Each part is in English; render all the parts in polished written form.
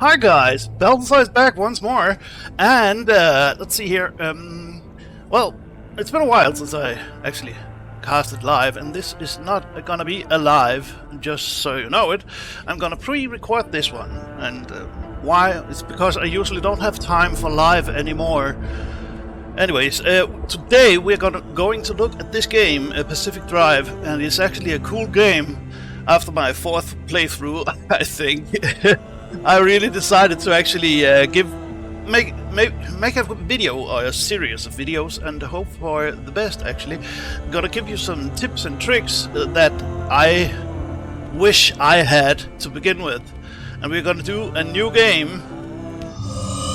Hi guys, Balthazar is back once more, and let's see here. Well, it's been a while since I actually casted live, and this is not gonna be a live, just so you know it. I'm gonna pre-record this one, and why? It's because I usually don't have time for live anymore. Anyways, today we're going to look at this game, Pacific Drive, and it's actually a cool game. After my fourth playthrough, I think. I really decided to actually make a video or a series of videos and hope for the best. Actually, I'm gonna give you some tips and tricks that I wish I had to begin with, and we're gonna do a new game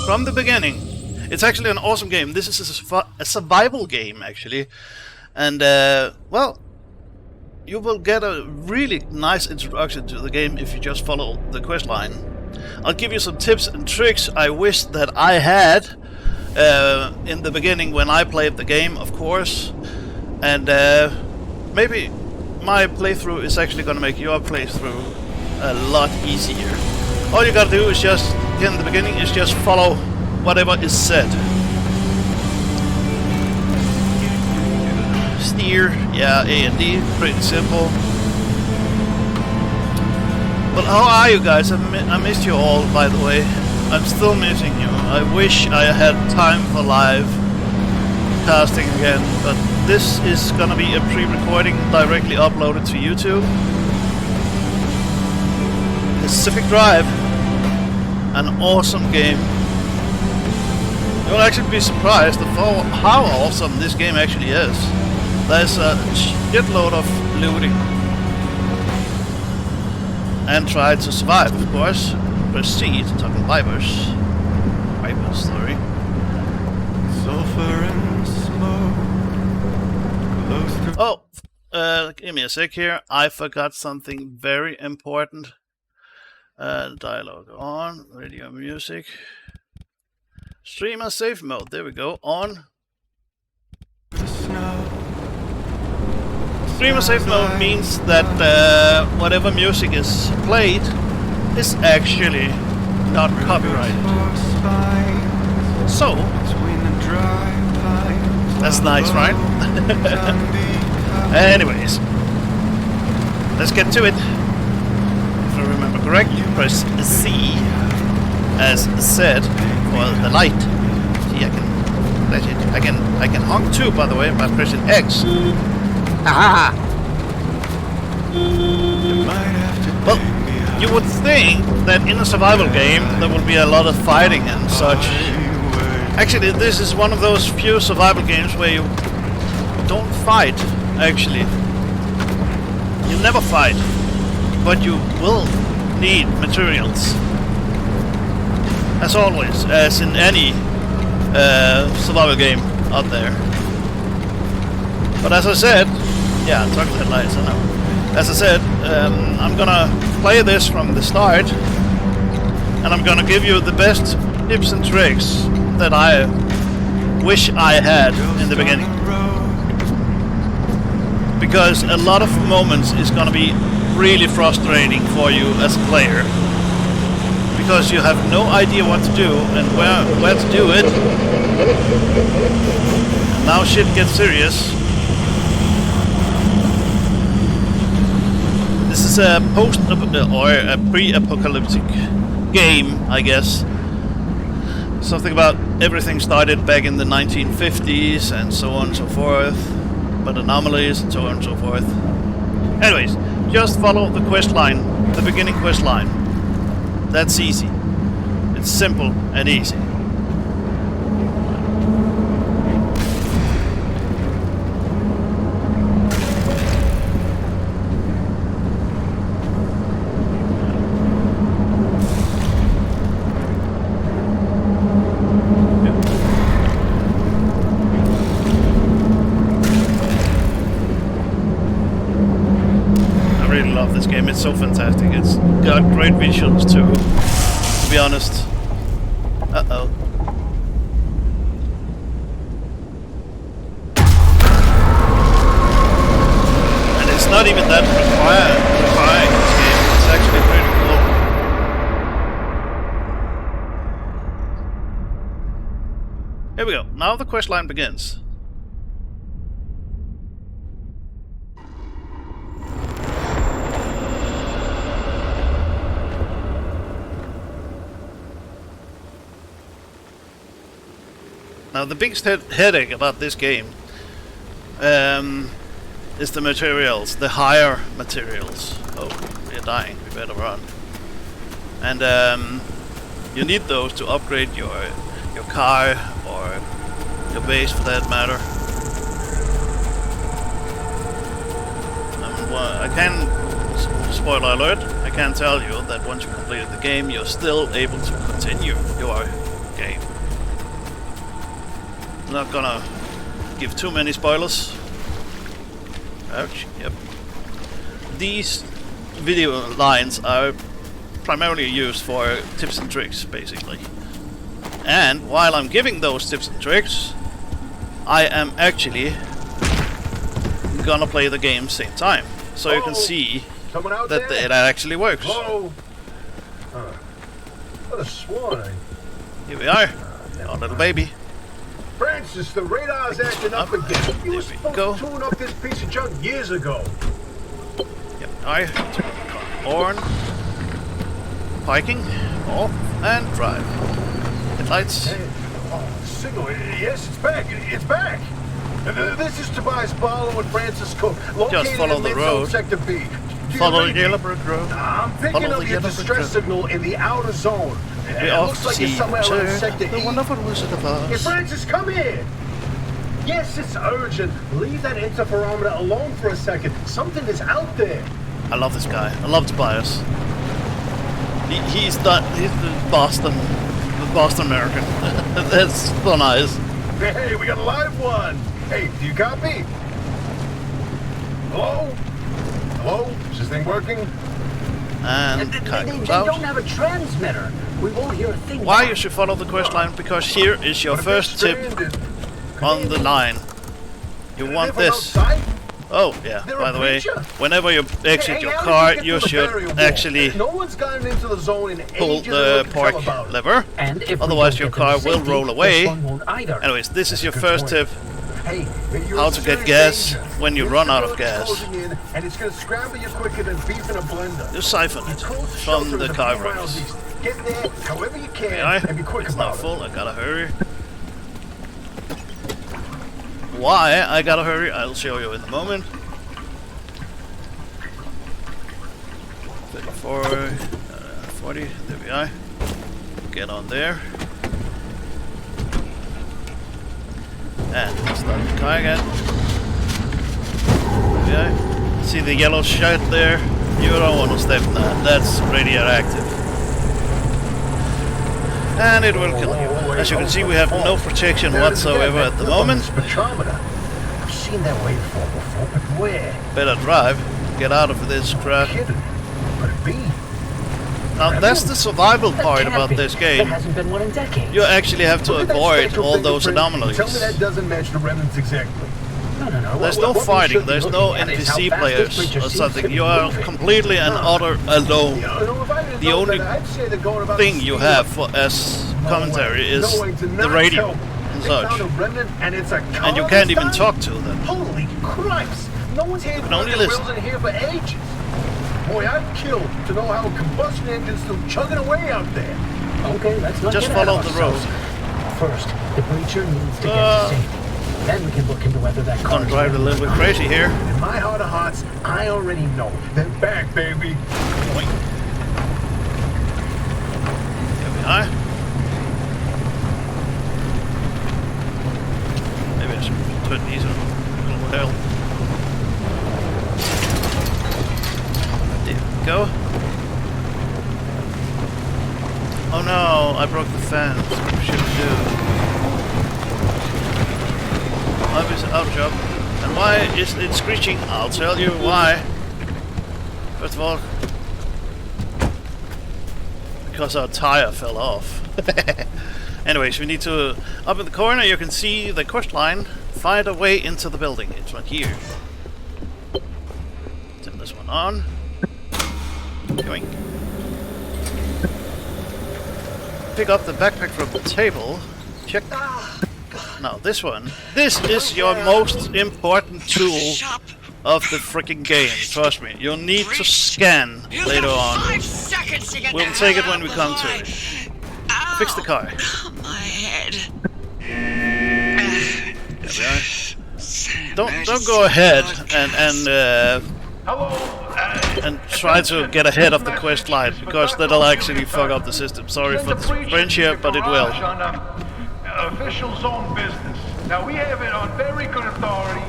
from the beginning. It's actually an awesome game. This is a survival game actually, and well. You will get a really nice introduction to the game if you just follow the quest line. I'll give you some tips and tricks I wish that I had in the beginning when I played the game, of course. And maybe my playthrough is actually going to make your playthrough a lot easier. All you gotta do is just, in the beginning, is just follow whatever is said. Steer, yeah, A and D, pretty simple. But how are you guys? I missed you all, by the way. I'm still missing you. I wish I had time for live casting again, but this is gonna be a pre-recording directly uploaded to YouTube. Pacific Drive, an awesome game. You'll actually be surprised at how awesome this game actually is. There's a shitload of looting. And try to survive, of course. Proceed, talking vipers. Vipers, sorry. Sulfur and smoke. Oh, give me a sec here. I forgot something very important. Dialogue on, radio music. Streamer safe mode, there we go, on. Streamer safe mode means that whatever music is played is actually not copyrighted. So, that's nice, right? Anyways, let's get to it. If I remember correctly, press C as said for the light. See, I can flash it. I can honk too, by the way, by pressing X. Aha! Well, you would think that in a survival game there will be a lot of fighting and such. Actually, this is one of those few survival games where you don't fight, actually. You never fight, but you will need materials. As always, as in any survival game out there. But as I said, yeah, target headlights, I know. As I said, I'm gonna play this from the start, and I'm gonna give you the best tips and tricks that I wish I had in the beginning. Because a lot of moments is gonna be really frustrating for you as a player. Because you have no idea what to do and where to do it. And now shit gets serious. This is a or a pre-apocalyptic game, I guess. Something about everything started back in the 1950s and so on and so forth, but anomalies and so on and so forth. Anyways, just follow the quest line, the beginning quest line. That's easy. It's simple and easy. This game, it's so fantastic. It's got great visuals too, to be honest. Uh-oh. And it's not even that requiring this game. It's actually pretty cool. Here we go. Now the quest line begins. Now the biggest headache about this game is the materials, the higher materials. Oh, we're dying, we better run. And you need those to upgrade your car or your base for that matter. Well, I can, spoiler alert, I can tell you that once you completed the game, you're still able to continue your game. I'm not gonna give too many spoilers. Ouch, yep. These video lines are primarily used for tips and tricks, basically. And while I'm giving those tips and tricks, I am actually gonna play the game same time. So you can see that it actually works. What a swine. Here we are, our little baby. Francis, the radar's acting up again. You were supposed go. to tune up this piece of junk years ago. Yep, I turn the car on. Parking, off, and drive. Headlights. Hey, signal. Yes, it's back. It's back. This is Tobias Barlow and Francis Cook. Just follow in the Mid-Zone road. Sector B. Follow the Yellow Brick Road. I'm picking Follow up the your Yellow Brick distress Road. signal in the outer zone. We It off looks to like see you're somewhere around Sector the E. wonderful Wizard of Hey, Oz. Francis, come here. Yes, it's urgent. Leave that interferometer alone for a second. Something is out there. I love this guy. I love Tobias. He's the Boston American. That's so nice. Hey, we got a live one. Hey, do you copy? Hello? Hello? Is this thing working? And They car goes don't out. have a transmitter. We won't hear a thing. Why back. you should follow the quest line, because here is your What if they're first tip stranded? on the line. You Are want they from this. outside? Oh, yeah, They're by a the way, preacher. whenever you exit Hey, your how did car, get you to the should burial wall? actually No one's gotten into the zone in pull ages the and we can tell park about it. lever. And if we Otherwise don't your get them car to will safety, roll this away. one won't either. Anyways, this is your Good first point. tip. Hey, you're How in to get serious gas danger. when you This run out of facility's gas. closing in, and it's going to scramble you quicker than beef in a blender. You siphon it Close from shelter the is a car few miles racks. east. Get there however you can Yeah, and be quick it's about not it. full, I gotta hurry. Why I gotta hurry, I'll show you in a moment. 34, 40, there we are. Get on there. And start the car again. There we are. See the yellow shirt there? You don't want to step in that, that's radioactive. And it will kill you. As you can see, we have no protection whatsoever at the moment. Spectrometer. I've seen that waveform before, but where? Better drive, get out of this crap. Kidding. Could it be? Now that's the survival That part can't about be. this There game. hasn't been one in decades. You actually have to Look at that avoid spectral all those fingerprint. anomalies. Tell me that doesn't match the remnants exactly. No. There's What- no what we fighting, should be there's looking no at is how NPC fast this players creature or seems something. to be You are moving. completely and utter alone. You know, if I didn't The know only that, I'd say they're going about thing the you speed have of- for as No commentary way. is No way, do the not radio tell me. and They found such. a remnant and it's a car And you this can't even time? talk to them. Holy Christ! No one's had can only the listen. wheels in here for ages. Boy, I'd kill to know how a combustion engine's still chugging away out there. Okay, let's not Just get ahead follow of the road. ourselves. First, the breacher needs to get to safety. Then we can look into whether that car I'm driving a little bit crazy here. In my heart of hearts, I already know. They're back, baby. Boing. Here we are. Maybe I should put these on a little hill. There we go. Oh no, I broke the fence. What should I do? I was out of job. And why is it screeching? I'll tell you why. First of all, because our tire fell off. Anyways, we need to... Up in the corner you can see the quest line. Find a way into the building. It's right here. Turn this one on. Going. Pick up the backpack from the table. Check. Now this one. This is your most important tool Shop. of the freaking game. Trust me. You'll need to scan You later got on. 5 seconds to get We'll the take it hell when we out come of to line. it. Ow. Fix the car. My head. There we are. Don't go ahead and try to get ahead of the quest line, because that'll actually fuck up the system. Sorry for the French here, but it will. Official zone business. Now we have it on very good authority.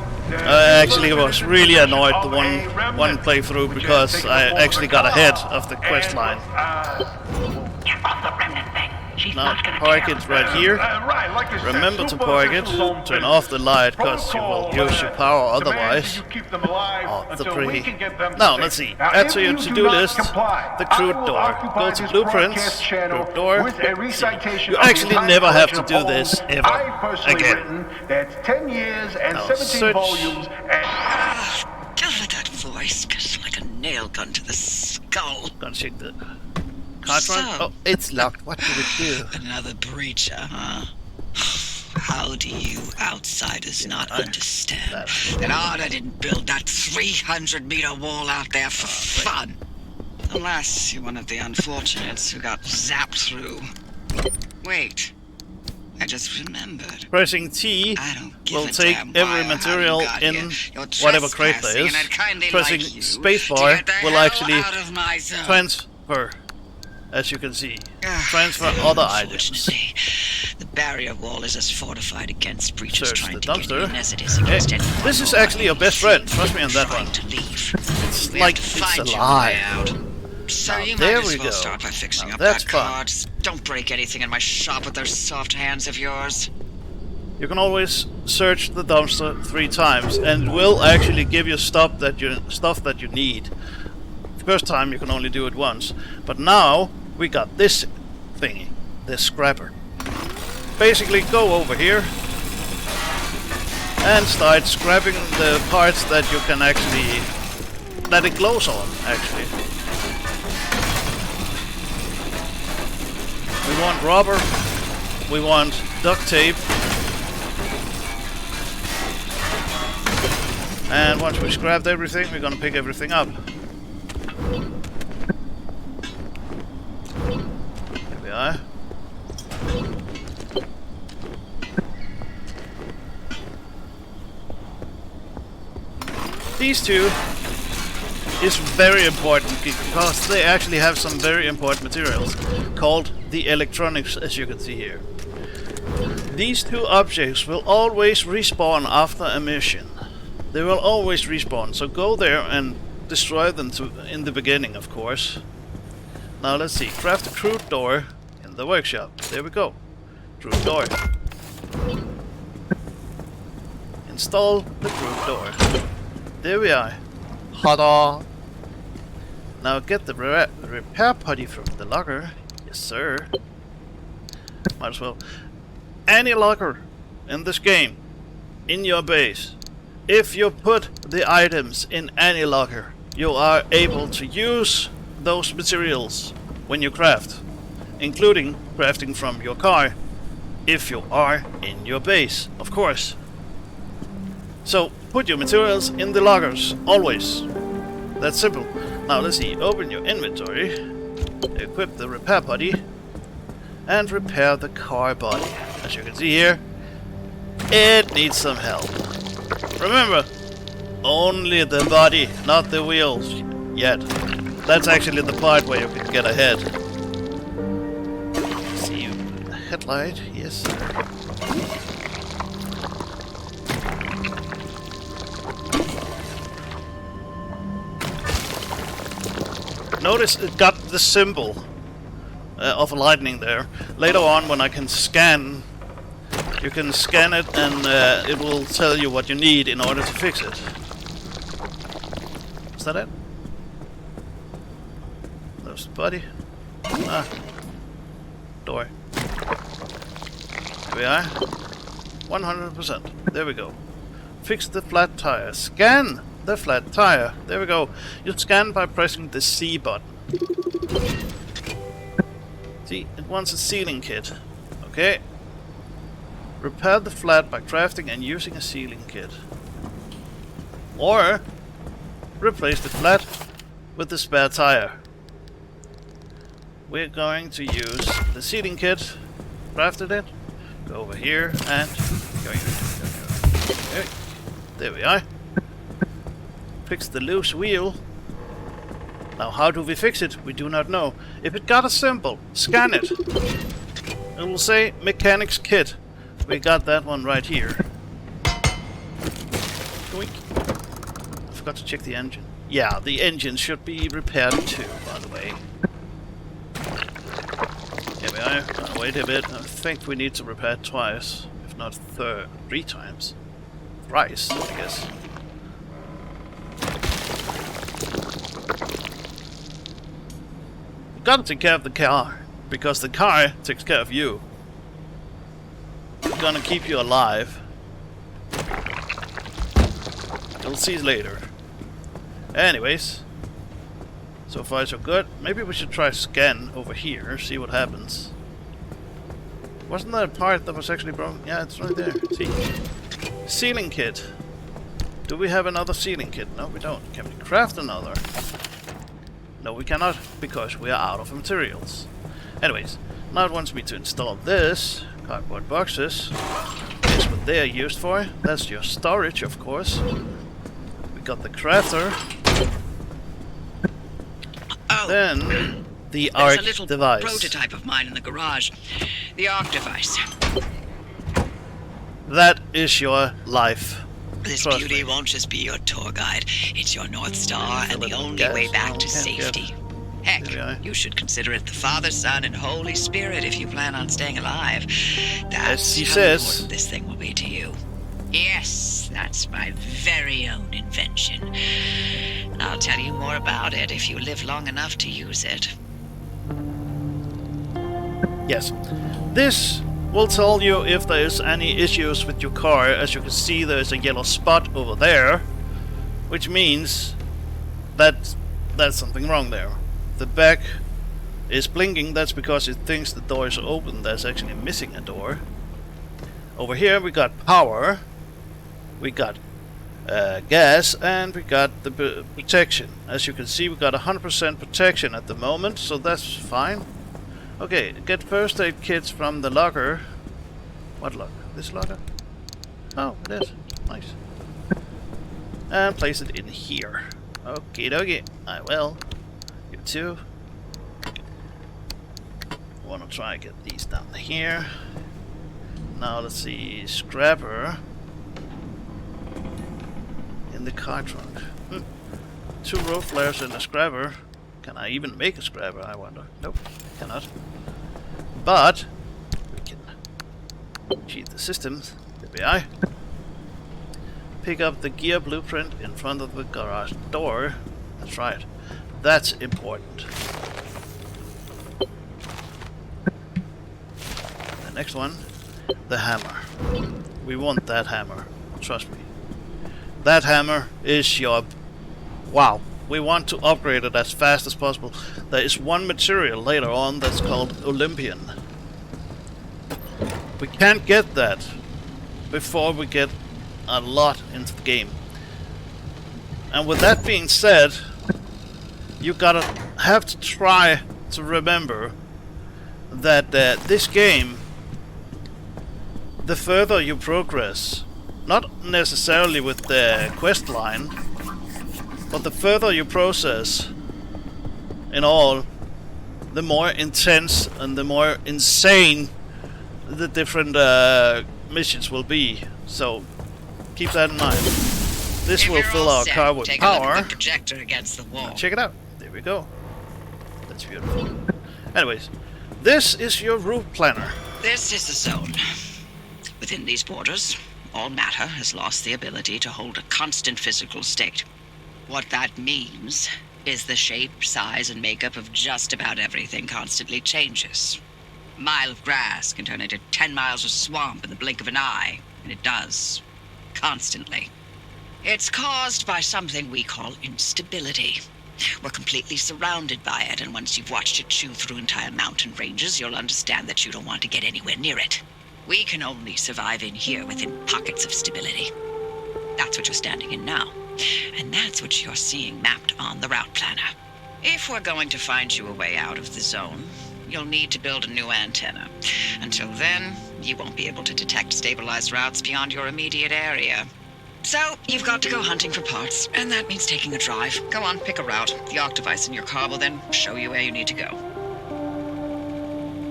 I actually was really annoyed the one playthrough because I actually got ahead of the quest line. Get off the remnant thing. She's Now not gonna park care. it right here. Remember to park it. Turn off the light because you will use your power otherwise. Oh, the pretty. Now let's see. Add to your to-do list the crude door. Go to blueprints, crude door. You actually never have to do this ever again. That's 10 years and Now 17 search. volumes and God, that voice goes like a nail gun to the skull. Gonna check the car trunk. So- Oh, it's locked. What do we do? Another breacher, huh? How do you outsiders not understand that Arda didn't build that 300-meter wall out there for fun? Unless you're one of the unfortunates who got zapped through. Wait, I just remembered. Pressing T I don't give will a take damn why every or how material you got in here. You're whatever crate there trespassing, is. and I'd kindly Pressing like you spacebar to get the will hell actually out of my zone. transfer, as you can see. Ah, Transfer other items. Unfortunately, the barrier wall is as fortified against breaches Search trying the to get dumpster. in as it is against Okay, anyone this is who actually your best friend. Trust me on that trying one. to leave. It's We like have to it's find your alive. way out. So Now, you there might as we well go. start by fixing Now, up that's that fun. car. Just don't break anything in my shop with those soft hands of yours. You can always search the dumpster 3 times, and it will actually give you stuff that you need. First time you can only do it once, but now we got this thingy, this scrapper. Basically, go over here and start scrapping the parts that you can actually that it glows on. Actually, we want rubber, we want duct tape. And once we scrapped everything, we're gonna pick everything up. Here we are. These two is very important because they actually have some very important materials called the electronics, as you can see here. These 2 objects will always respawn after a mission. They will always respawn, so go there and destroy them in the beginning, of course. Now let's see, craft a crude door in the workshop. There we go. Crude door. Install the crude door. There we are. Ta-da! Now get the repair putty from the locker. Yes, sir. Might as well. Any locker in this game, in your base, if you put the items in any locker, you are able to use those materials when you craft, including crafting from your car, if you are in your base, of course. So put your materials in the lockers, always. That's simple. Now let's see, open your inventory, equip the repair body, and repair the car body. As you can see here, it needs some help. Remember, only the body, not the wheels, yet. That's actually the part where you can get ahead. See you. Headlight, yes sir. Notice it got the symbol of lightning there. Later on, when I can scan, you can scan it and it will tell you what you need in order to fix it. Is that it? There's the body. Ah. Door. Here we are. 100%. There we go. Fix the flat tire. Scan the flat tire. There we go. You scan by pressing the C button. See, it wants a sealing kit. Okay. Repair the flat by crafting and using a sealing kit. Or replace the flat with the spare tire. We're going to use the sealing kit. Crafted it. Go over here and okay, there we are. Fix the loose wheel. Now how do we fix it? We do not know. If it got a symbol, scan it. It will say mechanics kit. We got that one right here. Doink. I forgot to check the engine. Yeah, the engine should be repaired too, by the way. Here we are. Wait a bit. I think we need to repair it twice, if not 3 times. Thrice, I guess. You gotta take care of the car, because the car takes care of you. It's gonna keep you alive. You'll see later. Anyways, so far so good. Maybe we should try scan over here, see what happens. Wasn't that a part that was actually broken? Yeah, it's right there. See? Sealing kit. Do we have another sealing kit? No, we don't. Can we craft another? No, we cannot, because we are out of materials. Anyways, now it wants me to install this. Cardboard boxes. That's what they are used for. That's your storage, of course. We got the crafter. Oh, Then the there's ARC a little device. prototype of mine in the garage. The ARC device. That is your life. This Trust beauty me. won't just be your tour guide. It's your North Star and the little only gas way back to can't get. safety. Heck, There we are. you should consider it the Father, Son, and Holy Spirit if you plan on staying alive. That's he how says. important this thing will be to you. Yes, that's my very own invention. I'll tell you more about it if you live long enough to use it. Yes. This will tell you if there is any issues with your car. As you can see, there is a yellow spot over there, which means that there's something wrong there. The back is blinking. That's because it thinks the door is open. There's actually missing a door. Over here we got power, we got gas, and we got the protection. As you can see, we got 100% protection at the moment, so that's fine. Okay, get first aid kits from the locker. What locker? This locker? Oh, it is. Nice. And place it in here. Okie dokie. I will. You too. Wanna try and get these down here. Now let's see. Scrapper. In the car trunk. 2 road flares and a scrapper. Can I even make a scrapper, I wonder? Nope, cannot. But we can cheat the system. There we are. Pick up the gear blueprint in front of the garage door. That's right. That's important. The next one, the hammer. We want that hammer. Trust me. That hammer is your... Wow. We want to upgrade it as fast as possible. There is one material later on that's called Olympian. We can't get that before we get a lot into the game. And with that being said, you gotta have to try to remember that this game, the further you progress, not necessarily with the quest line, but the further you process in all, the more intense and the more insane the different missions will be. So keep that in mind. This If will you're fill all our set, car with take a look power. at the projector against the wall. Check it out. There we go. That's beautiful. Anyways, this is your route planner. This is the zone. Within these borders, all matter has lost the ability to hold a constant physical state. What that means is the shape, size, and makeup of just about everything constantly changes. A mile of grass can turn into 10 miles of swamp in the blink of an eye, and it does. Constantly. It's caused by something we call instability. We're completely surrounded by it, and once you've watched it chew through entire mountain ranges, you'll understand that you don't want to get anywhere near it. We can only survive in here within pockets of stability. That's what you're standing in now. And that's what you're seeing mapped on the route planner. If we're going to find you a way out of the zone, you'll need to build a new antenna. Until then, you won't be able to detect stabilized routes beyond your immediate area. So, you've got to go hunting for parts, and that means taking a drive. Go on, pick a route. The Arc device in your car will then show you where you need to go.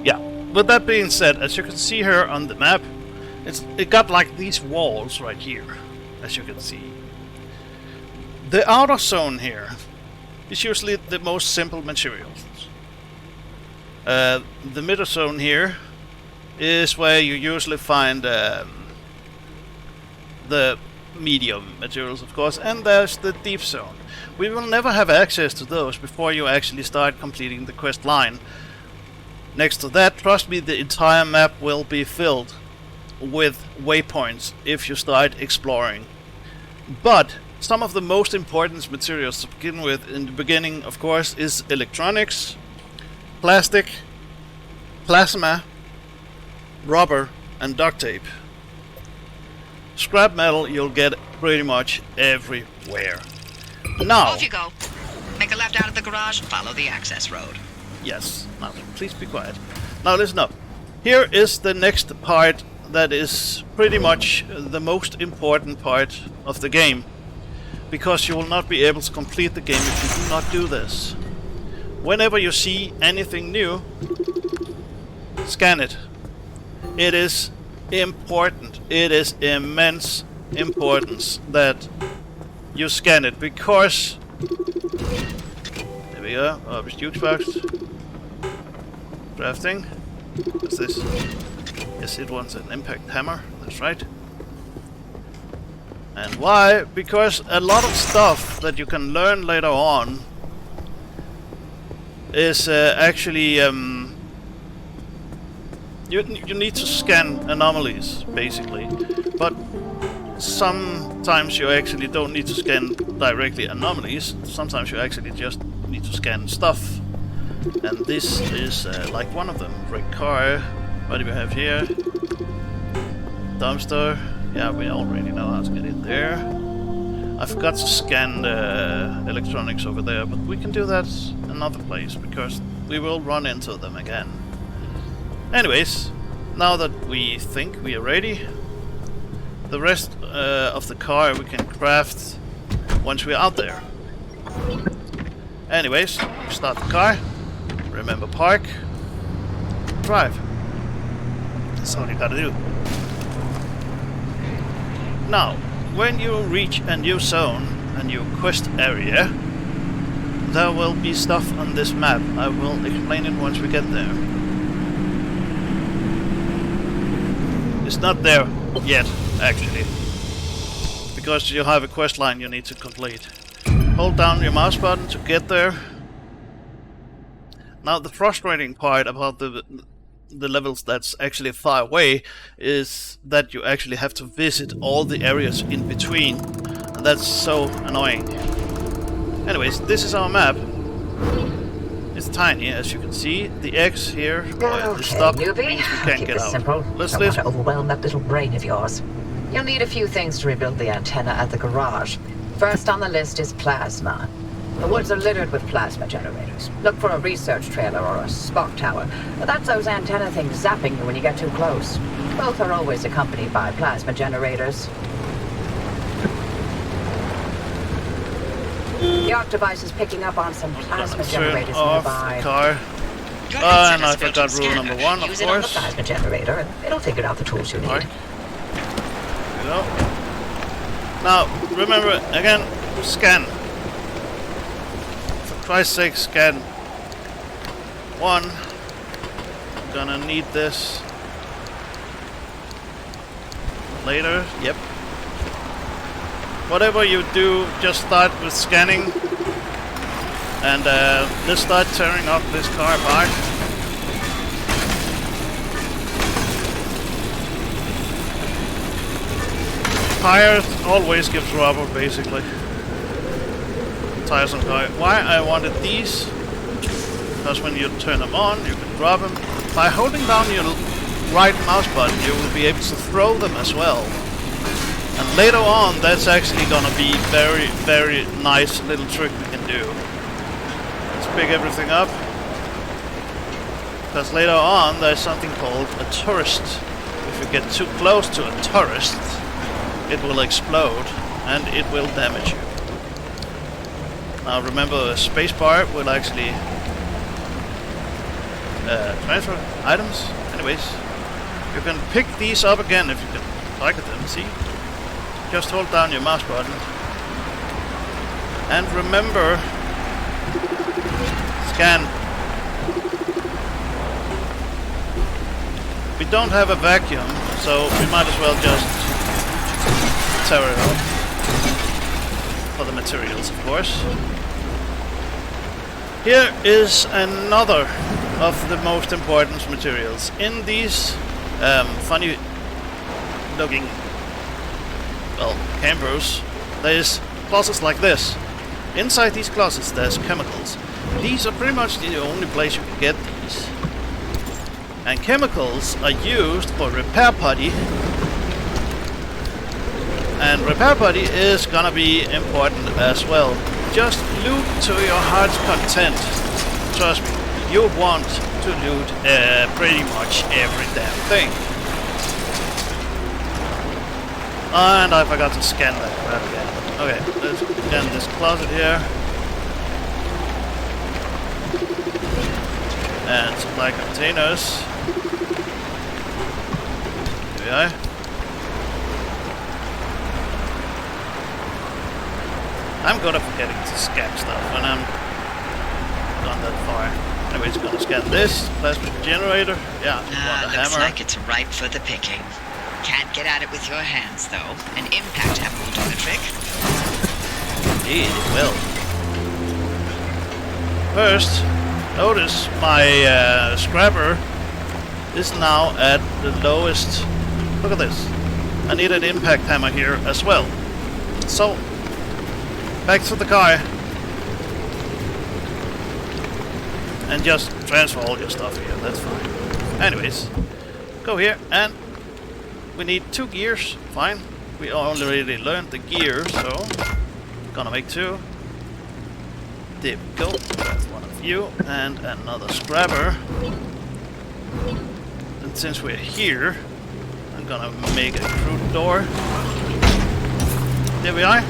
Yeah. With that being said, as you can see here on the map, it got like these walls right here, as you can see. The outer zone here is usually the most simple materials. The middle zone here is where you usually find the medium materials, of course, and there's the deep zone. We will never have access to those before you actually start completing the quest line. Next to that, trust me, the entire map will be filled with waypoints if you start exploring. But some of the most important materials to begin with in the beginning, of course, is electronics, plastic, plasma, rubber, and duct tape. Scrap metal you'll get pretty much everywhere. Now, Off you go. Make a left out of the garage, follow the access road. yes, now please be quiet. Now listen up. Here is the next part that is pretty much the most important part of the game, because you will not be able to complete the game if you do not do this. Whenever you see anything new, scan it. It is important. It is immense importance that you scan it, because there we go. Jukebox box. Crafting. What's this? Yes, it wants an impact hammer. That's right. And why? Because a lot of stuff that you can learn later on is actually you need to scan anomalies, basically. But sometimes you actually don't need to scan directly anomalies. Sometimes you actually just need to scan stuff. And this is like one of them. Wrecked car. What do we have here? Dumpster. Yeah, we already know how to get in there. I forgot to scan the electronics over there, but we can do that another place, because we will run into them again. Anyways, now that we think we are ready, the rest of the car we can craft once we're out there. Anyways, start the car, remember park, drive. That's all you gotta do. Now, when you reach a new zone, a new quest area, there will be stuff on this map. I will explain it once we get there. It's not there yet, actually, because you have a quest line you need to complete. Hold down your mouse button to get there. Now, the frustrating part about the levels that's actually far away is that you actually have to visit all the areas in between, and that's so annoying. Anyways, this is our map. It's tiny, as you can see. The X here, the stop, means we can't get out. Simple. Let's Don't want listen. to overwhelm that little brain of yours. You'll need a few things to rebuild the antenna at the garage. First on the list is plasma. The woods are littered with plasma generators. Look for a research trailer or a Spock tower. That's those antenna things zapping you when you get too close. Both are always accompanied by plasma generators. The Arc device is picking up on some plasma Turn generators off nearby. the car. Your And I antenna's built forgot in rule scanner. number 1, of Use it on the course. plasma generator, and it'll figure out the tools you Right. need. There we go. Now, remember, again, scan. For Christ's sake, scan. 1. I'm gonna need this later. Yep. Whatever you do, just start with scanning. And let's start tearing up this car apart. Tires always gives rubber, basically. Tires on car. Why I wanted these? Because when you turn them on, you can drop them. By holding down your right mouse button, you will be able to throw them as well. And later on, that's actually gonna be very, very nice little trick we can do. Let's pick everything up. Because later on, there's something called a turret. If you get too close to a turret, it will explode and it will damage you. Now remember, the spacebar will actually transfer items. Anyways, you can pick these up again if you can target them, see? Just hold down your mouse button. And remember, scan. We don't have a vacuum, so we might as well just tear it out. For the materials, of course. Here is another of the most important materials. In these funny looking, well, campers, there's closets like this. Inside these closets there's chemicals. These are pretty much the only place you can get these. And chemicals are used for repair putty. And repair putty is gonna be important as well. Just loot to your heart's content. Trust me, you want to loot pretty much every damn thing. And I forgot to scan that crap again. Okay, let's scan this closet here. And supply containers. Here we are. I'm good at forgetting to scan stuff when I'm gone that far. Anyways, gonna scan this plasma generator. Yeah, Looks hammer. like it's ripe for the picking. Can't get at it with your hands, though. An impact hammer will do the trick. Indeed, it will. First, notice my scrapper is now at the lowest. Look at this. I need an impact hammer here as well. So, back to the car. And just transfer all your stuff here, that's fine. Anyways, go here and we need 2 gears, fine. We already learned the gear, so gonna make 2. There we go, that's one of you, and another scrapper. And since we're here, I'm gonna make a crude door. There we are.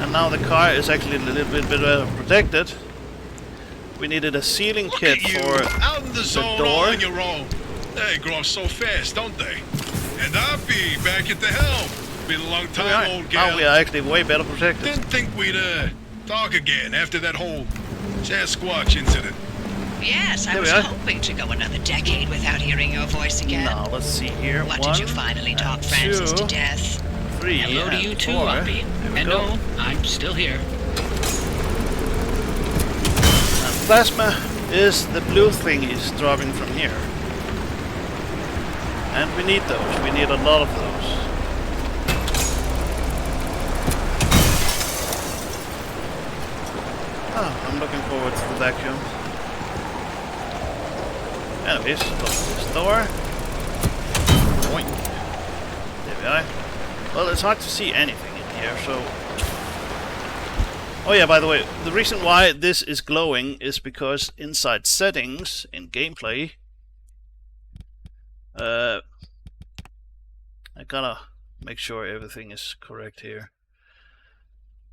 And now the car is actually a little bit better protected. We needed a sealing kit for out in the zone door. all on your own. They grow up so fast, don't they? And I'll be back at the helm. Been a long time, old gal. Now we are actually way better protected. Didn't think we'd talk again after that whole Sasquatch incident. Yes, I There we was are. hoping to go another decade without hearing your voice again. Now let's see here. What 1, did you finally talk and Francis 2, to death? 3, Hello to and you too, 4. Lumpy. There we And go. no, I'm still here. And plasma is the blue thingies dropping from here. And we need those. We need a lot of those. Oh, I'm looking forward to the vacuum. Anyways, close this door. Boink. There we are. Well, it's hard to see anything in here, so... Oh yeah, by the way, the reason why this is glowing is because inside settings, in gameplay... I gotta make sure everything is correct here.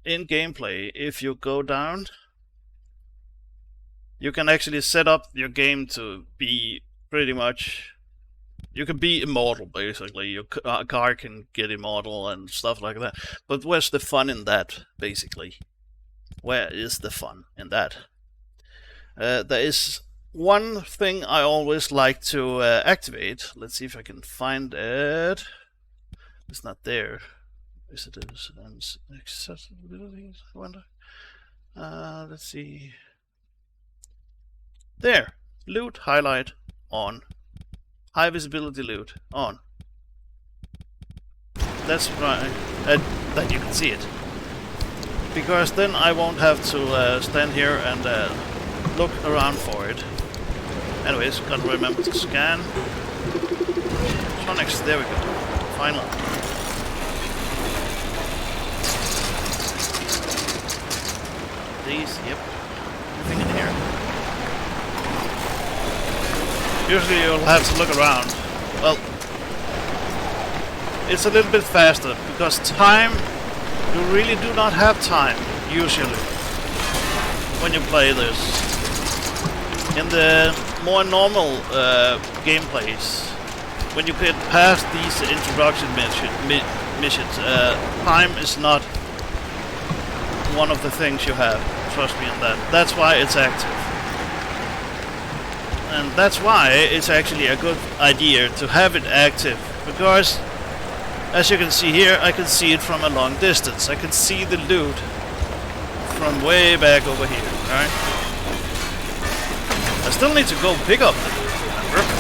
In gameplay, if you go down, you can actually set up your game to be pretty much... You can be immortal, basically. Your car can get immortal and stuff like that. But where's the fun in that, basically? Where is the fun in that? There is one thing I always like to activate. Let's see if I can find it. It's not there. Is it accessibility? I wonder. Let's see. There. Loot highlight on. High visibility loot on. That's right. That you can see it. Because then I won't have to stand here and look around for it. Anyways, gotta remember to scan. Tronics, there we go. Finally. These, yep. Nothing in here. Usually you'll have to look around. Well, it's a little bit faster because time, you really do not have time, usually, when you play this. In the more normal gameplays, when you get past these introduction missions, time is not one of the things you have. Trust me on that. That's why it's active. And that's why it's actually a good idea to have it active, because as you can see here, I can see it from a long distance. I can see the loot from way back over here, alright? I still need to go pick up the loot, remember?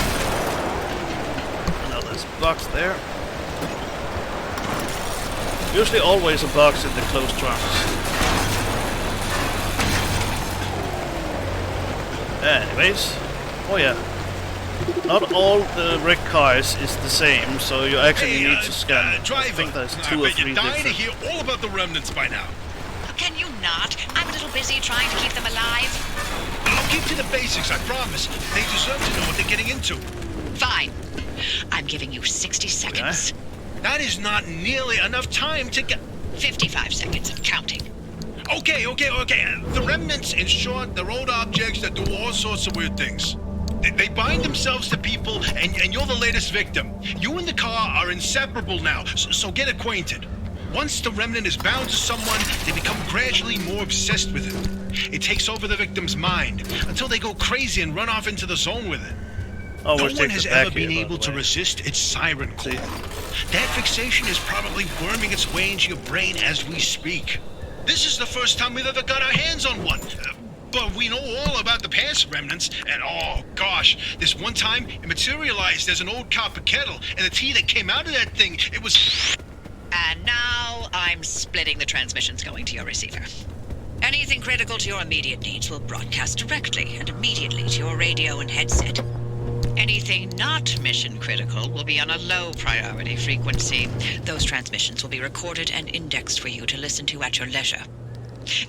Now there's a box there. Usually always a box in the closed trunks. Anyways, oh yeah, not all the wrecked cars is the same, so you actually need to scan. Driver, I think there's 2 or I bet 3 you're dying to different. hear all about the remnants by now. Can you not? I'm a little busy trying to keep them alive. I'll keep to the basics, I promise. They deserve to know what they're getting into. Fine. I'm giving you 60 seconds. That is not nearly enough time to get... 55 seconds and counting. Okay. The remnants, in short, they're old objects that do all sorts of weird things. They bind themselves to people, and you're the latest victim. You and the car are inseparable now, so get acquainted. Once the remnant is bound to someone, they become gradually more obsessed with it. It takes over the victim's mind, until they go crazy and run off into the zone with it. Oh, No we'll one take has this back ever been here, by able the to way. resist its siren call. That fixation is probably worming its way into your brain as we speak. This is the first time we've ever got our hands on one. But we know all about the past remnants, and oh gosh, this one time it materialized as an old copper kettle, and the tea that came out of that thing, it was... And now I'm splitting the transmissions going to your receiver. Anything critical to your immediate needs will broadcast directly and immediately to your radio and headset. Anything not mission critical will be on a low priority frequency. Those transmissions will be recorded and indexed for you to listen to at your leisure.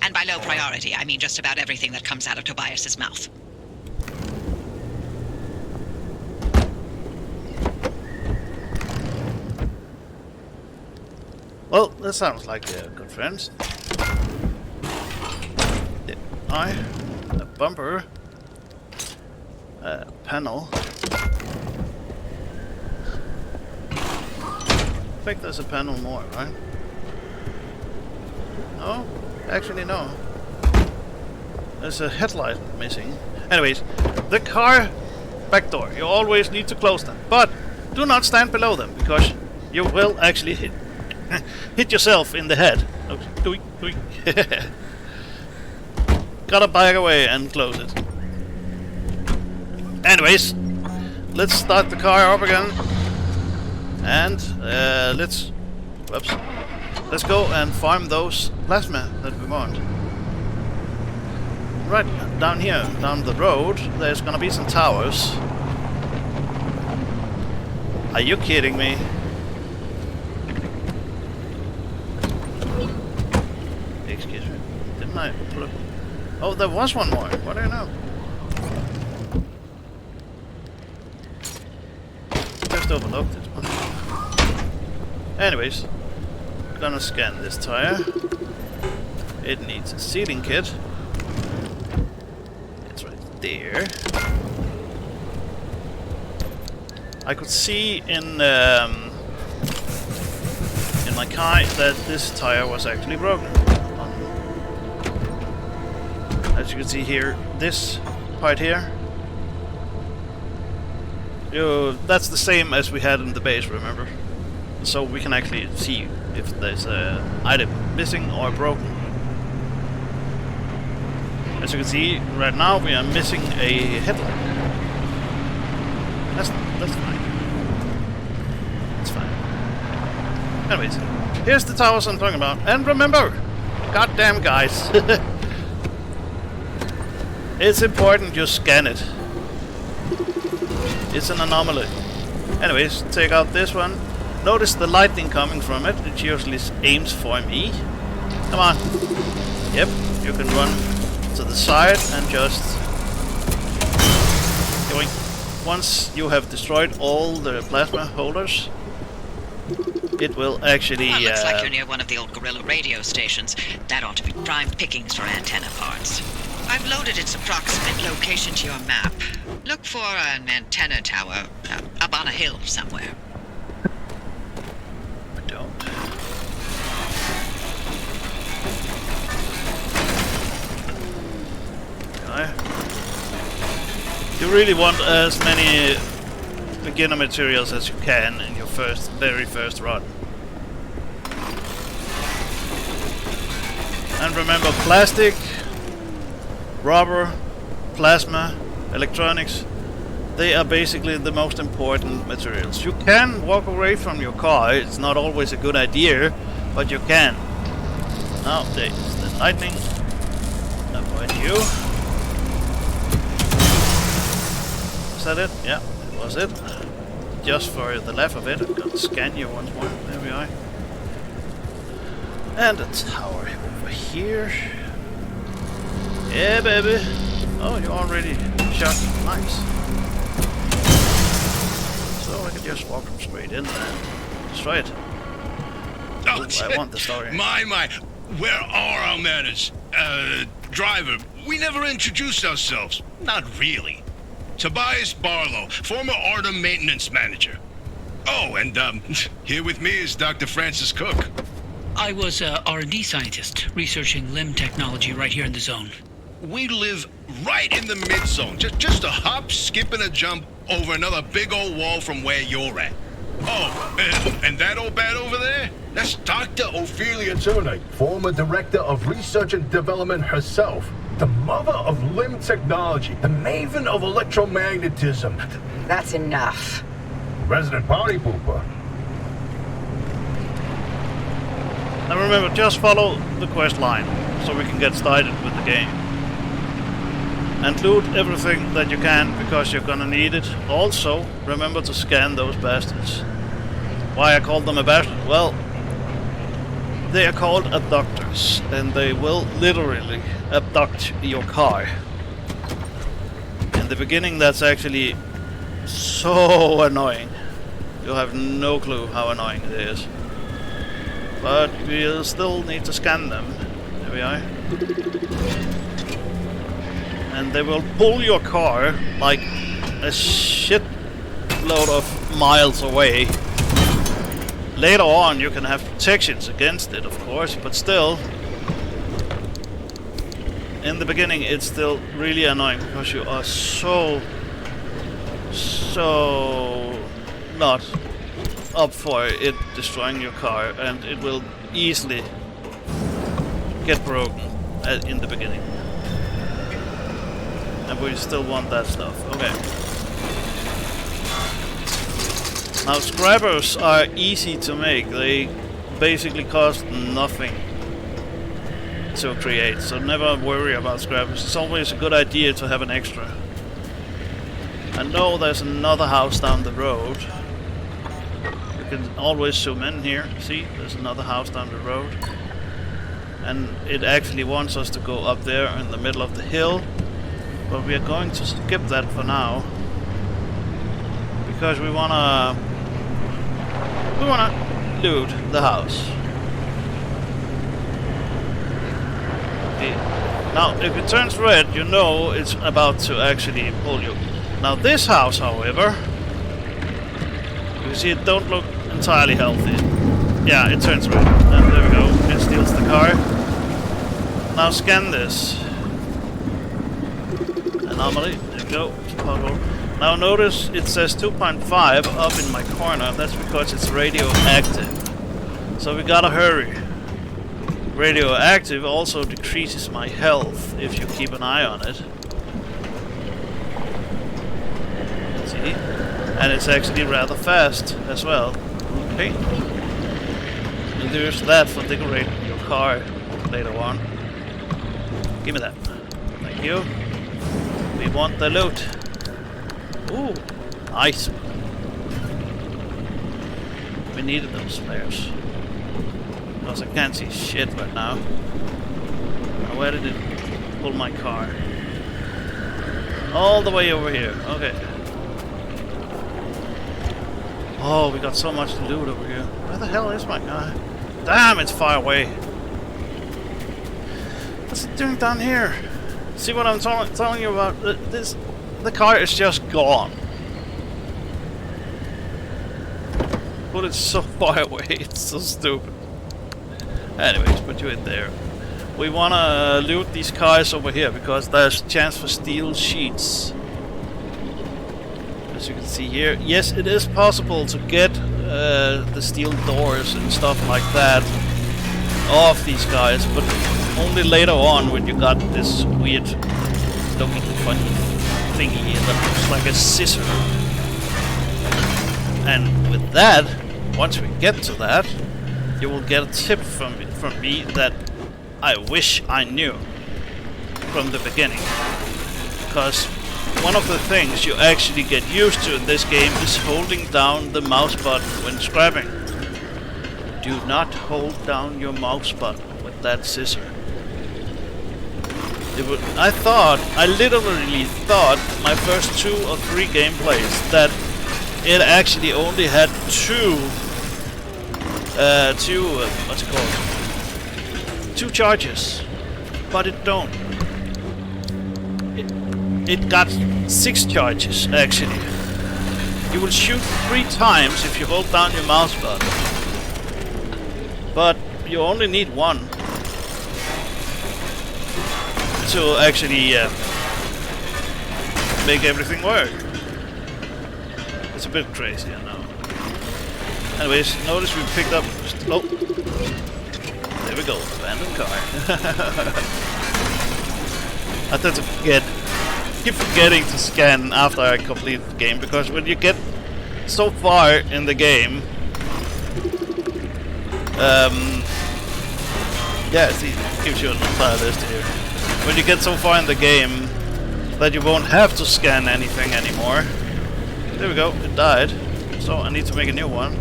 And by low priority, I mean just about everything that comes out of Tobias's mouth. Well, that sounds like good friends. A bumper, a panel. I think there's a panel more, right? No? Actually, no. There's a headlight missing. Anyways, the car back door. You always need to close them, but do not stand below them because you will actually hit yourself in the head. Oh, doink, doink. Gotta back away and close it. Anyways, let's start the car up again, and let's go and farm those plasma that we want. Right down here, down the road, there's gonna be some towers. Are you kidding me? Excuse me. Didn't I look? Oh, there was one more. What do you know? Just overlooked it. Anyways, gonna scan this tire. It needs a sealing kit. It's right there. I could see in my car that this tire was actually broken. As you can see here, this part here, that's the same as we had in the base, remember? So we can actually see if there's an item missing or broken. As you can see, right now we are missing a headlight. That's fine. That's fine. Anyways, here's the towers I'm talking about. And remember, goddamn guys, it's important you scan it. It's an anomaly. Anyways, take out this one. Notice the lightning coming from it. It usually aims for me. Come on. Yep, you can run to the side and just... Once you have destroyed all the plasma holders, it will actually... Well, looks like you're near one of the old Gorilla radio stations. That ought to be prime pickings for antenna parts. I've loaded its approximate location to your map. Look for an antenna tower up on a hill somewhere. I don't. Okay. You really want as many beginner materials as you can in your very first run. And remember, plastic, rubber, plasma, electronics, they are basically the most important materials. You can walk away from your car, it's not always a good idea, but you can. Now, there's the lightning. Avoid you. Is that it? Yeah, it was it. Just for the left of it, I'm gonna scan you once more. There we are. And a tower over here. Yeah, baby. Oh, you already shot. Nice. So I can just walk them straight in there. Destroy it. Oh, I want the story. My. Where are our manners? Driver, we never introduced ourselves. Not really. Tobias Barlow, former Artem maintenance manager. Oh, and here with me is Dr. Francis Cook. I was a R&D scientist researching limb technology right here in the zone. We live right in the mid-zone, just a hop, skip, and a jump over another big old wall from where you're at. Oh, and that old bat over there? That's Dr. Ophelia Turnite, former director of research and development herself. The mother of limb technology, the maven of electromagnetism. That's enough. Resident party pooper. Now remember, just follow the quest line so we can get started with the game. And loot everything that you can because you're gonna need it. Also, remember to scan those bastards. Why I called them a bastard? Well, they are called abductors, and they will literally abduct your car. In the beginning, that's actually so annoying. You have no clue how annoying it is. But we'll still need to scan them. There we are. And they will pull your car like a shit load of miles away. Later on you can have protections against it, of course, but still, in the beginning it's still really annoying because you are so not up for it destroying your car, and it will easily get broken in the beginning. And we still want that stuff. Okay. Now scrappers are easy to make. They basically cost nothing to create, so never worry about scrappers. It's always a good idea to have an extra. I know there's another house down the road. You can always zoom in here. See, there's another house down the road. And it actually wants us to go up there in the middle of the hill. But we are going to skip that for now. Because we wanna loot the house. Okay. Now, if it turns red, you know it's about to actually pull you. Now this house, however, you see it don't look entirely healthy. Yeah, it turns red. And there we go. It steals the car. Now scan this. Anomaly. There we go. Pothole. Now notice it says 2.5 up in my corner. That's because it's radioactive. So we gotta hurry. Radioactive also decreases my health if you keep an eye on it. See? And it's actually rather fast as well. Okay. And there's that for decorating your car later on. Give me that. Thank you. We want the loot. Ooh, nice. We needed those flares. Because I can't see shit right now. Where did it pull my car? All the way over here. Okay. Oh, we got so much to loot over here. Where the hell is my car? Damn, it's far away. What's it doing down here? See what I'm telling you about? The car is just gone. But it's so far away. It's so stupid. Anyways, put you in there. We wanna loot these cars over here because there's a chance for steel sheets. As you can see here, yes, it is possible to get the steel doors and stuff like that off these guys, but only later on when you got this weird looking funny thingy that looks like a scissor. And with that, once we get to that, you will get a tip from me that I wish I knew from the beginning. Because one of the things you actually get used to in this game is holding down the mouse button when scrapping. Do not hold down your mouse button with that scissor. I literally thought my first 2 or 3 gameplays that it actually only had what's it called? 2 charges, but it don't. It got 6 charges actually. You will shoot 3 times if you hold down your mouse button, but you only need 1 to actually make everything work. It's a bit crazy, I know. Anyways, notice we picked up. Oh, there we go, abandoned car. I tend to keep forgetting to scan after I complete the game, because when you get so far in the game, yeah, see, it gives you an entire list here. When you get so far in the game that you won't have to scan anything anymore. There we go, it died. So I need to make a new one.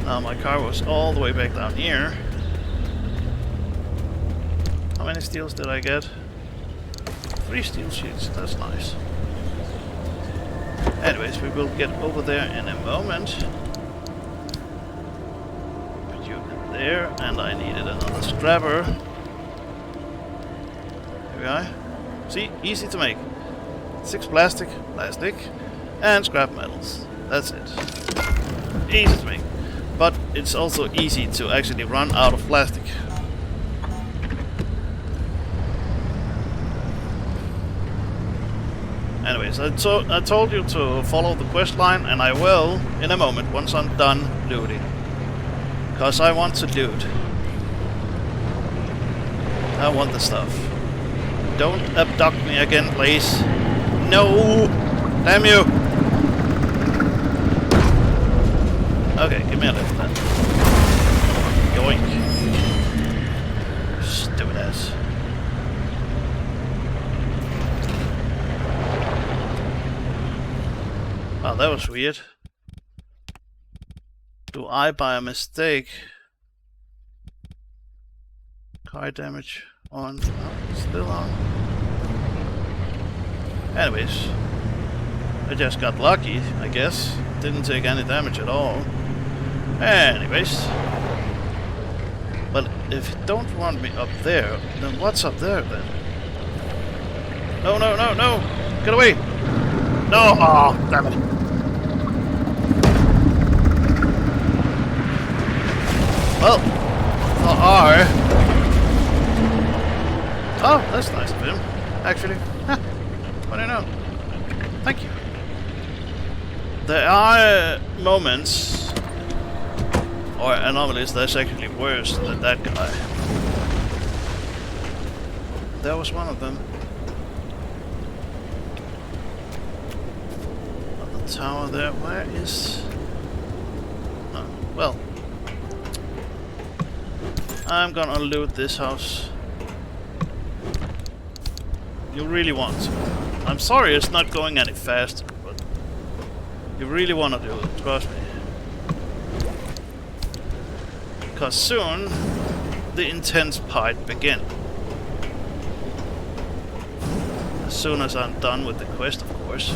Now my car was all the way back down here. How many steels did I get? 3 steel sheets, that's nice. Anyways, we will get over there in a moment. Put you in there, and I needed another scrapper. Here we are. See, easy to make. 6 plastic, and scrap metals. That's it. Easy to make. But it's also easy to actually run out of plastic. Anyways, I told you to follow the quest line, and I will in a moment once I'm done looting. Because I want to loot. I want the stuff. Don't abduct me again, please. No! Damn you! Okay, give me a lift then. Yoink. Stupid ass. Wow, that was weird. Do I, by a mistake... Car damage on... Oh, still on. Anyways. I just got lucky, I guess. Didn't take any damage at all. Anyways. But if you don't want me up there, then what's up there then? No, no, no, no! Get away! No! Oh, damn it! Well, there are... Oh, that's nice of him, actually. Huh. What do you know? Thank you. There are moments, or anomalies, that's actually worse than that guy. That was one of them. On the tower there, where is... Oh, well. I'm gonna loot this house. You really want to. I'm sorry it's not going any faster, but you really want to do it, trust me. Because soon the intense part begins. As soon as I'm done with the quest, of course.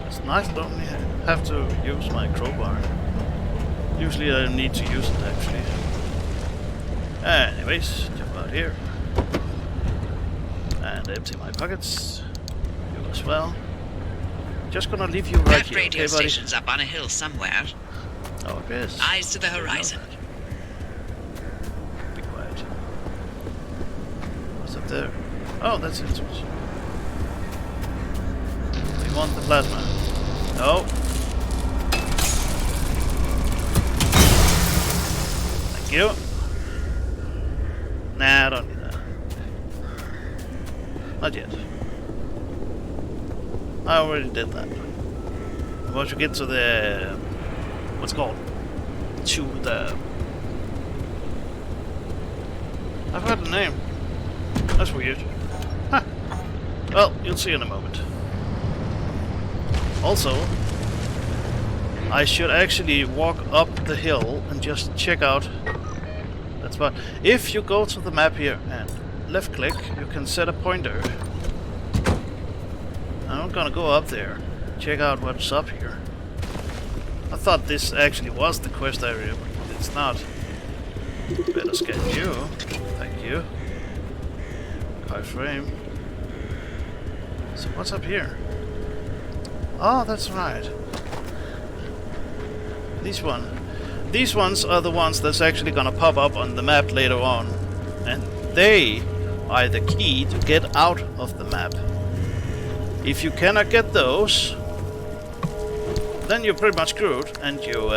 It's nice I don't have to use my crowbar. Usually I need to use it actually. Anyways, jump out here. And empty my pockets. You as well. Just gonna leave you right That here, radio okay, buddy? station's up on a hill somewhere. Oh, it is. Eyes to the horizon. Be quiet. What's up there? Oh, that's interesting. We want the plasma. No. Thank you. Nah, I don't need that. Not yet. I already did that. Once you get to the... what's it called? To the... I forgot the name. That's weird. Huh. Well, you'll see in a moment. Also, I should actually walk up the hill and just check out that spot. If you go to the map here and left click, you can set a pointer. I'm gonna go up there, check out what's up here. I thought this actually was the quest area, but it's not. Better scan you. Thank you. High frame. So what's up here? Oh, that's right. These ones are the ones that's actually gonna pop up on the map later on. And they are the key to get out of the map. If you cannot get those, then you're pretty much screwed and you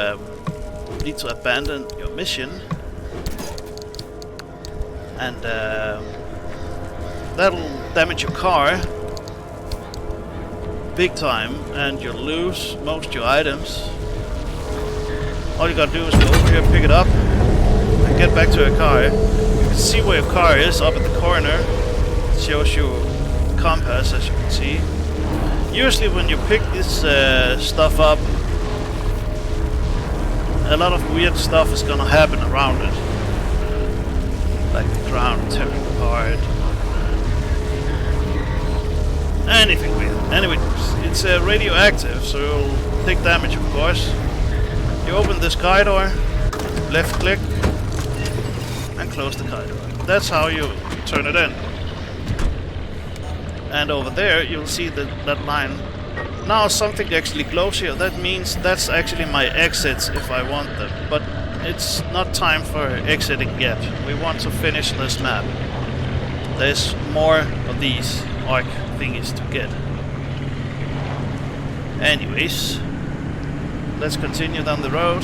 need to abandon your mission. And that'll damage your car big time, and you'll lose most of your items. All you gotta do is go over here, pick it up, and get back to your car. You can see where your car is up at the corner. It shows you the compass, as you can see. Usually when you pick this stuff up, a lot of weird stuff is gonna happen around it. Like the ground tearing apart. Anything weird. Anyway, it's radioactive, so you'll take damage, of course. You open this car door, left click, and close the car door. That's how you turn it in. And over there, you'll see that line. Now something actually glows here. That means that's actually my exits if I want them. But it's not time for exiting yet. We want to finish this map. There's more of these arc thingies to get. Anyways, let's continue down the road.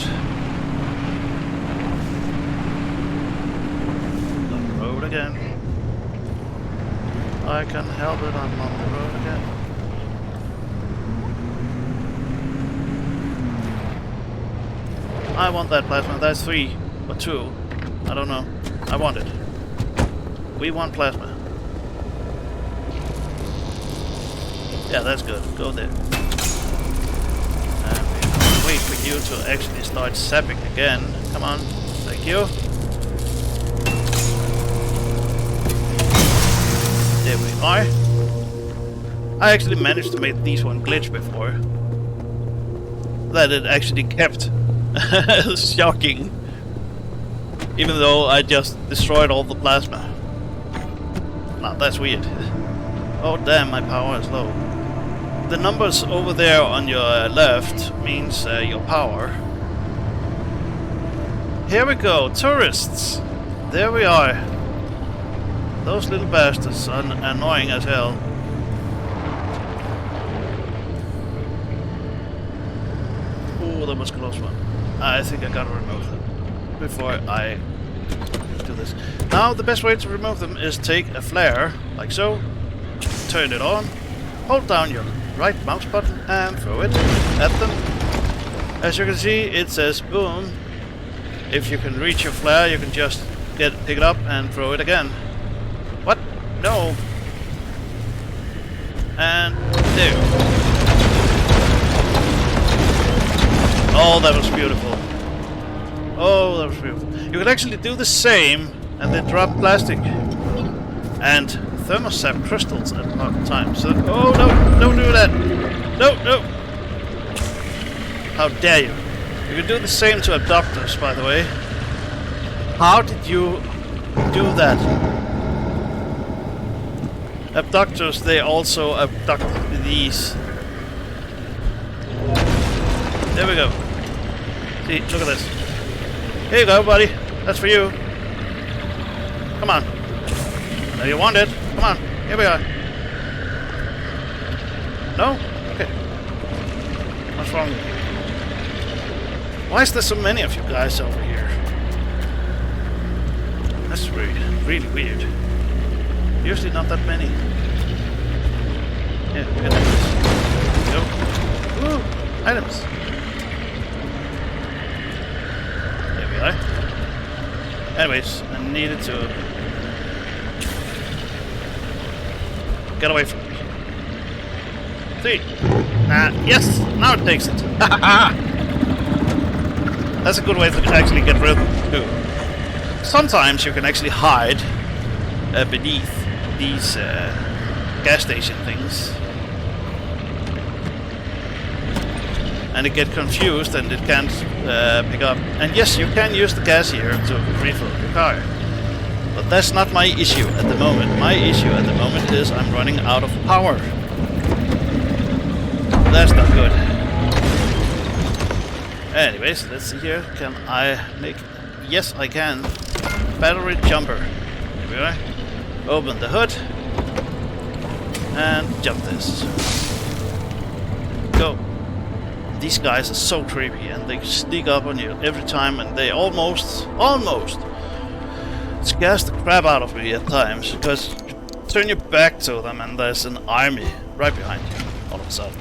The road again. I can't help it, I'm on the road again. I want that plasma. That's 3 or 2. I don't know. I want it. We want plasma. Yeah, that's good. Go there. And we wait for you to actually start zapping again. Come on. Thank you. There we are. I actually managed to make these one glitch before. That it actually kept. Shocking. Even though I just destroyed all the plasma. Now that's weird. Oh damn, my power is low. The numbers over there on your left means your power. Here we go, tourists. There we are. Those little bastards are annoying as hell. Oh, that was a close one. I think I gotta remove them before I do this. Now the best way to remove them is take a flare, like so, turn it on, hold down your right mouse button and throw it at them. As you can see, it says boom. If you can reach your flare, you can just pick it up and throw it again. What? No. And there. Oh, that was beautiful. Oh, that was beautiful. You could actually do the same and then drop plastic and thermosap crystals at one time. So, oh no, don't do that. No, no. How dare you? You can do the same to abductors, by the way. How did you do that? Abductors, they also abduct these. There we go. See, look at this. Here you go, buddy. That's for you. Come on. I know you want it. Come on. Here we are. No? Okay. What's wrong with you? Why is there so many of you guys over here? That's really weird. Usually not that many. Yeah, get this. Go. Woo! Items. There we are. Anyways, I needed to get away from me. See? Yes! Now it takes it. That's a good way to actually get rid of them too. Sometimes you can actually hide beneath these gas station things. And it gets confused and it can't pick up. And yes, you can use the gas here to refill your car. But that's not my issue at the moment. My issue at the moment is I'm running out of power. That's not good. Anyways, let's see here. Can I make... Yes, I can. Battery jumper. Here we are. Open the hood. And jump this. Go. These guys are so creepy and they sneak up on you every time and they almost scares the crap out of me at times because you turn your back to them and there's an army right behind you all of a sudden.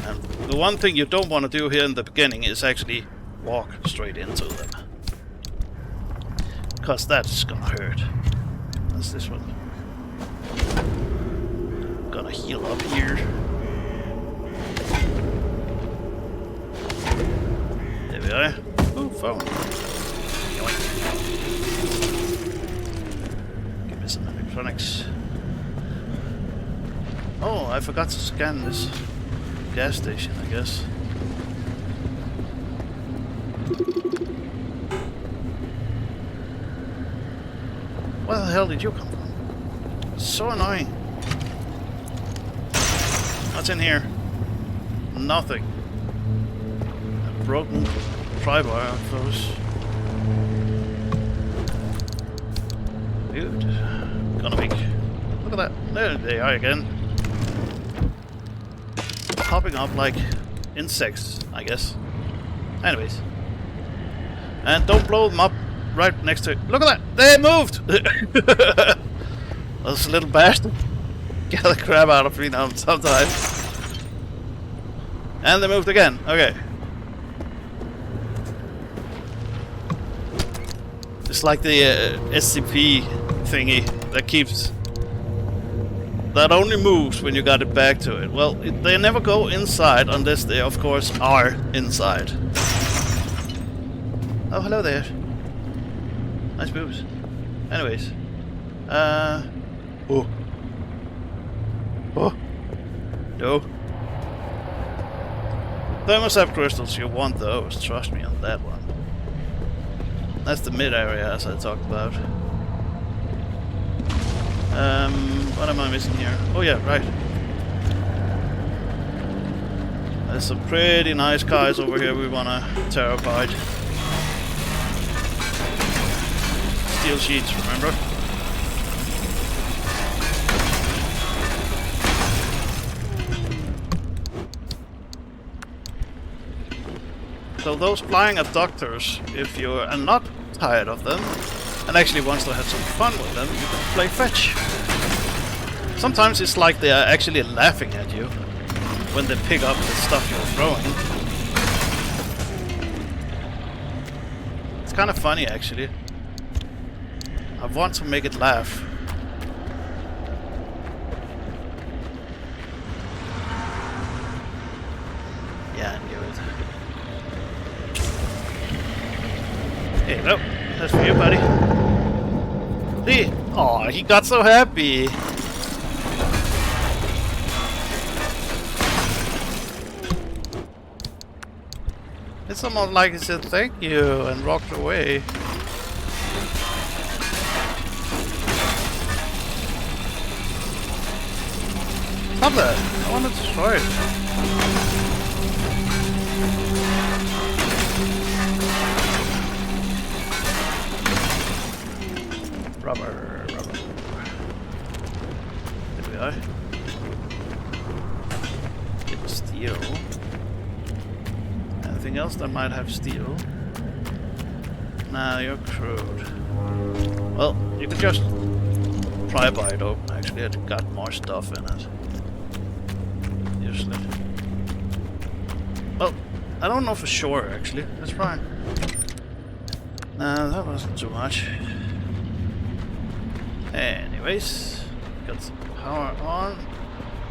And the one thing you don't want to do here in the beginning is actually walk straight into them. Because that's gonna hurt. That's this one. Gonna heal up here. There we are. Ooh, phone. Yoink. Give me some electronics. Oh, I forgot to scan this gas station, I guess. Where the hell did you come from? So annoying. What's in here? Nothing. A broken pry-bar, I suppose. Dude. Gonna make... Look at that. There they are again. Popping up like insects, I guess. Anyways. And don't blow them up right next to it. Look at that! They moved! Those little bastard. Get the crap out of me now sometimes. And they moved again. Okay. It's like the SCP thingy that keeps... That only moves when you got it back to it. Well, they never go inside unless they, of course, are inside. Oh, hello there. Nice boobs. Anyways. Oh. Oh. No. Thermosap crystals, you want those. Trust me on that one. That's the mid area as I talked about. What am I missing here? Oh yeah, right. There's some pretty nice guys over here we wanna tear apart. Steel sheets, remember? So those flying abductors, if you are not tired of them, and actually wants to have some fun with them, you can play fetch. Sometimes it's like they are actually laughing at you. when they pick up the stuff you're throwing. It's kind of funny, actually. I want to make it laugh. Yeah, I knew it. Hey, no, that's for you, buddy. See? Oh, he got so happy. It's almost like he said thank you and walked away. Stop that! I want to destroy it. Rubber. There we are. Get steel. Anything else that might have steel? Nah, you're crude. Well, you can just try by it open. Actually, it got more stuff in it. Usually. Well, I don't know for sure. Actually, let's try. Nah, that wasn't too much. Anyways, got some power on.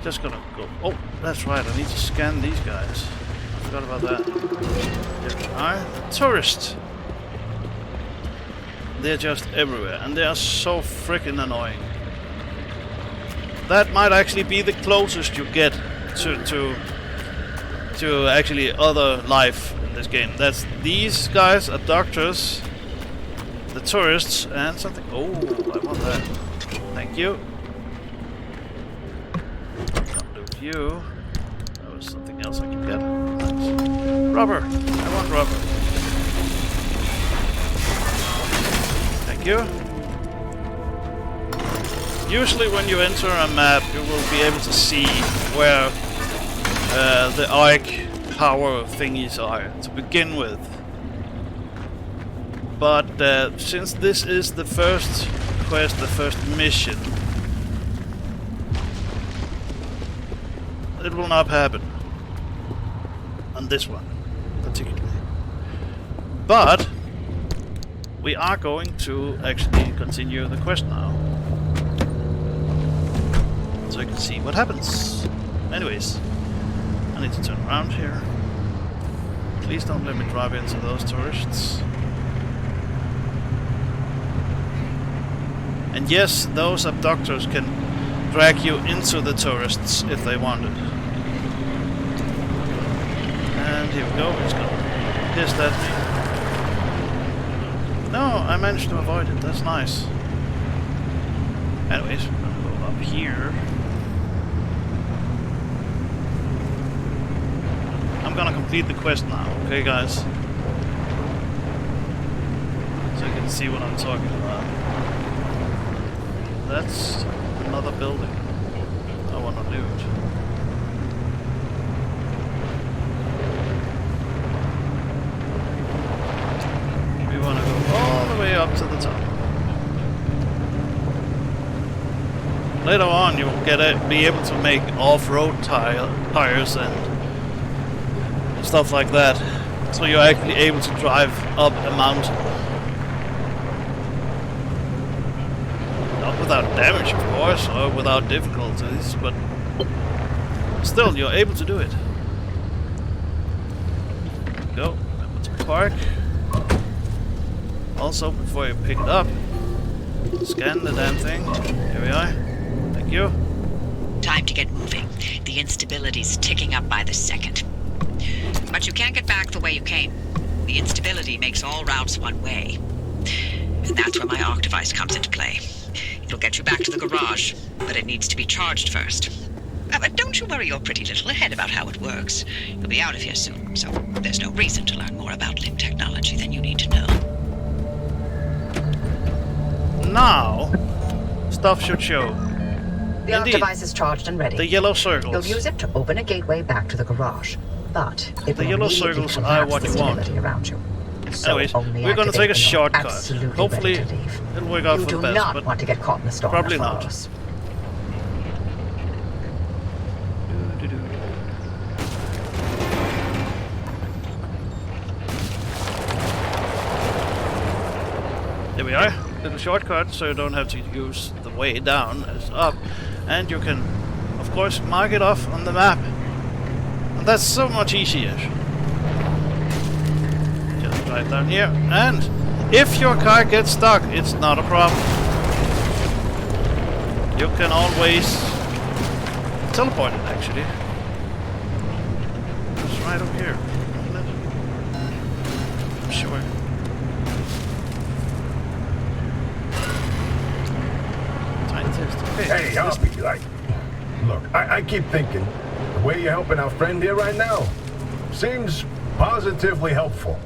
Just gonna go. Oh, that's right. I need to scan these guys. I forgot about that. There we are. Tourists. They're just everywhere, and they are so freaking annoying. That might actually be the closest you get to actually other life in this game. That's these guys are doctors, the tourists, and something. Oh, I want that. Thank you. Can't do you. That was something else I could get. Nice. Rubber. I want rubber. Thank you. Usually when you enter a map, you will be able to see where the arc power thingies are to begin with. But since this is the first quest, the first mission, it will not happen on this one particularly. But we are going to actually continue the quest now, so you can see what happens. Anyways, I need to turn around here. Please don't let me drive into those tourists. And yes, those abductors can drag you into the tourists if they wanted. And here we go, it's gonna piss at me. No, I managed to avoid it, that's nice. Anyways, we're gonna go up here. I'm gonna complete the quest now, okay guys? So you can see what I'm talking about. That's another building. I wanna loot. We wanna go all the way up to the top. Later on, you'll be able to make off-road tires and stuff like that, so you're actually able to drive up a mountain. Not without damage, of course, or without difficulties, but still, you're able to do it. Go, remember to park. Also, before you pick it up, scan the damn thing. Here we are. Thank you. Time to get moving. The instability's ticking up by the second. But you can't get back the way you came. The instability makes all routes one way. And that's where my arc device comes into play. It'll get you back to the garage, but it needs to be charged first. But don't you worry your pretty little head about how it works. You'll be out of here soon, so there's no reason to learn more about LIM technology than you need to know. Now, stuff should show. The arc Indeed. device is charged and ready. The yellow circles. You'll use it to open a gateway back to the garage, but it The will yellow immediately circles are collapse what the you want. stability around you. So Anyways, only we're gonna take a activate when you're shortcut. absolutely Hopefully, ready to leave. it'll work out You for do the best, not but want to get caught in the storm probably that not. follows. we are. Little shortcut, so you don't have to use the way down as up. And you can, of course, mark it off on the map. And that's so much easier. Just right down here. And if your car gets stuck, it's not a problem. You can always teleport it, actually. It's right up here, isn't it? I'm sure. Hey, I'll be like... Look, I keep thinking, the way you're helping our friend here right now seems positively helpful.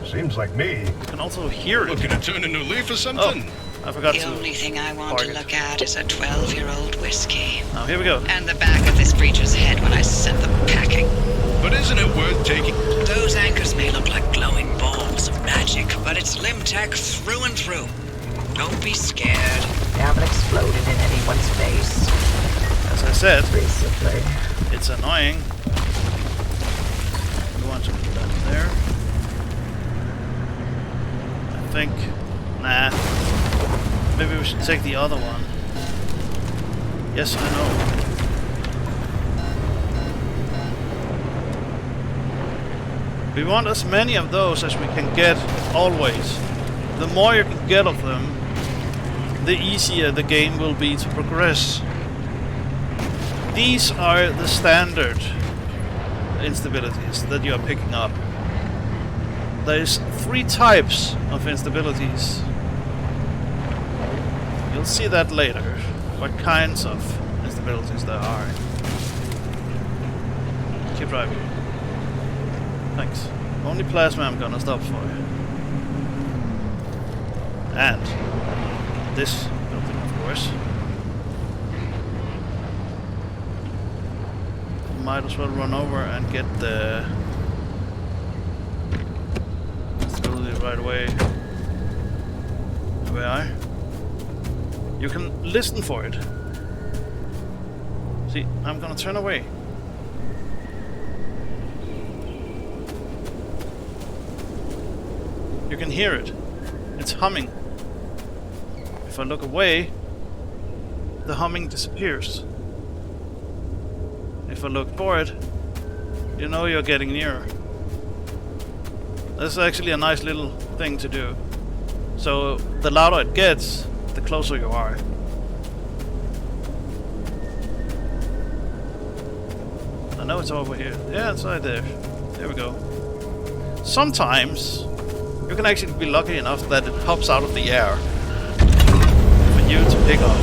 Seems like me. You can also hear it. Looking to turn a new leaf or something? I forgot The to... only thing I want to look at is a 12-year-old whiskey. Oh, here we go. And the back of this creature's head when I sent them packing. But isn't it worth taking? Those anchors may look like glowing balls of magic, but it's Limtech through and through. Don't be scared. They haven't exploded in anyone's face As I said, recently. it's annoying. We want to put that there. I think... Nah. Maybe we should take the other one. Yes, I know. We want as many of those as we can get, always. The more you can get of them, the easier the game will be to progress. These are the standard instabilities that you are picking up. There's 3 types of instabilities. You'll see that later, what kinds of instabilities there are. Keep driving. Thanks. Only plasma I'm gonna stop for. And this building, of course. Might as well run over and get the instability right away. Here we are. You can listen for it. See, I'm gonna turn away. You can hear it. It's humming. If I look away, the humming disappears. If I look forward, you know you're getting nearer. That's actually a nice little thing to do. So the louder it gets, the closer you are. I know it's over here. Yeah, it's right there. There we go. Sometimes you can actually be lucky enough that it pops out of the air for you to pick up.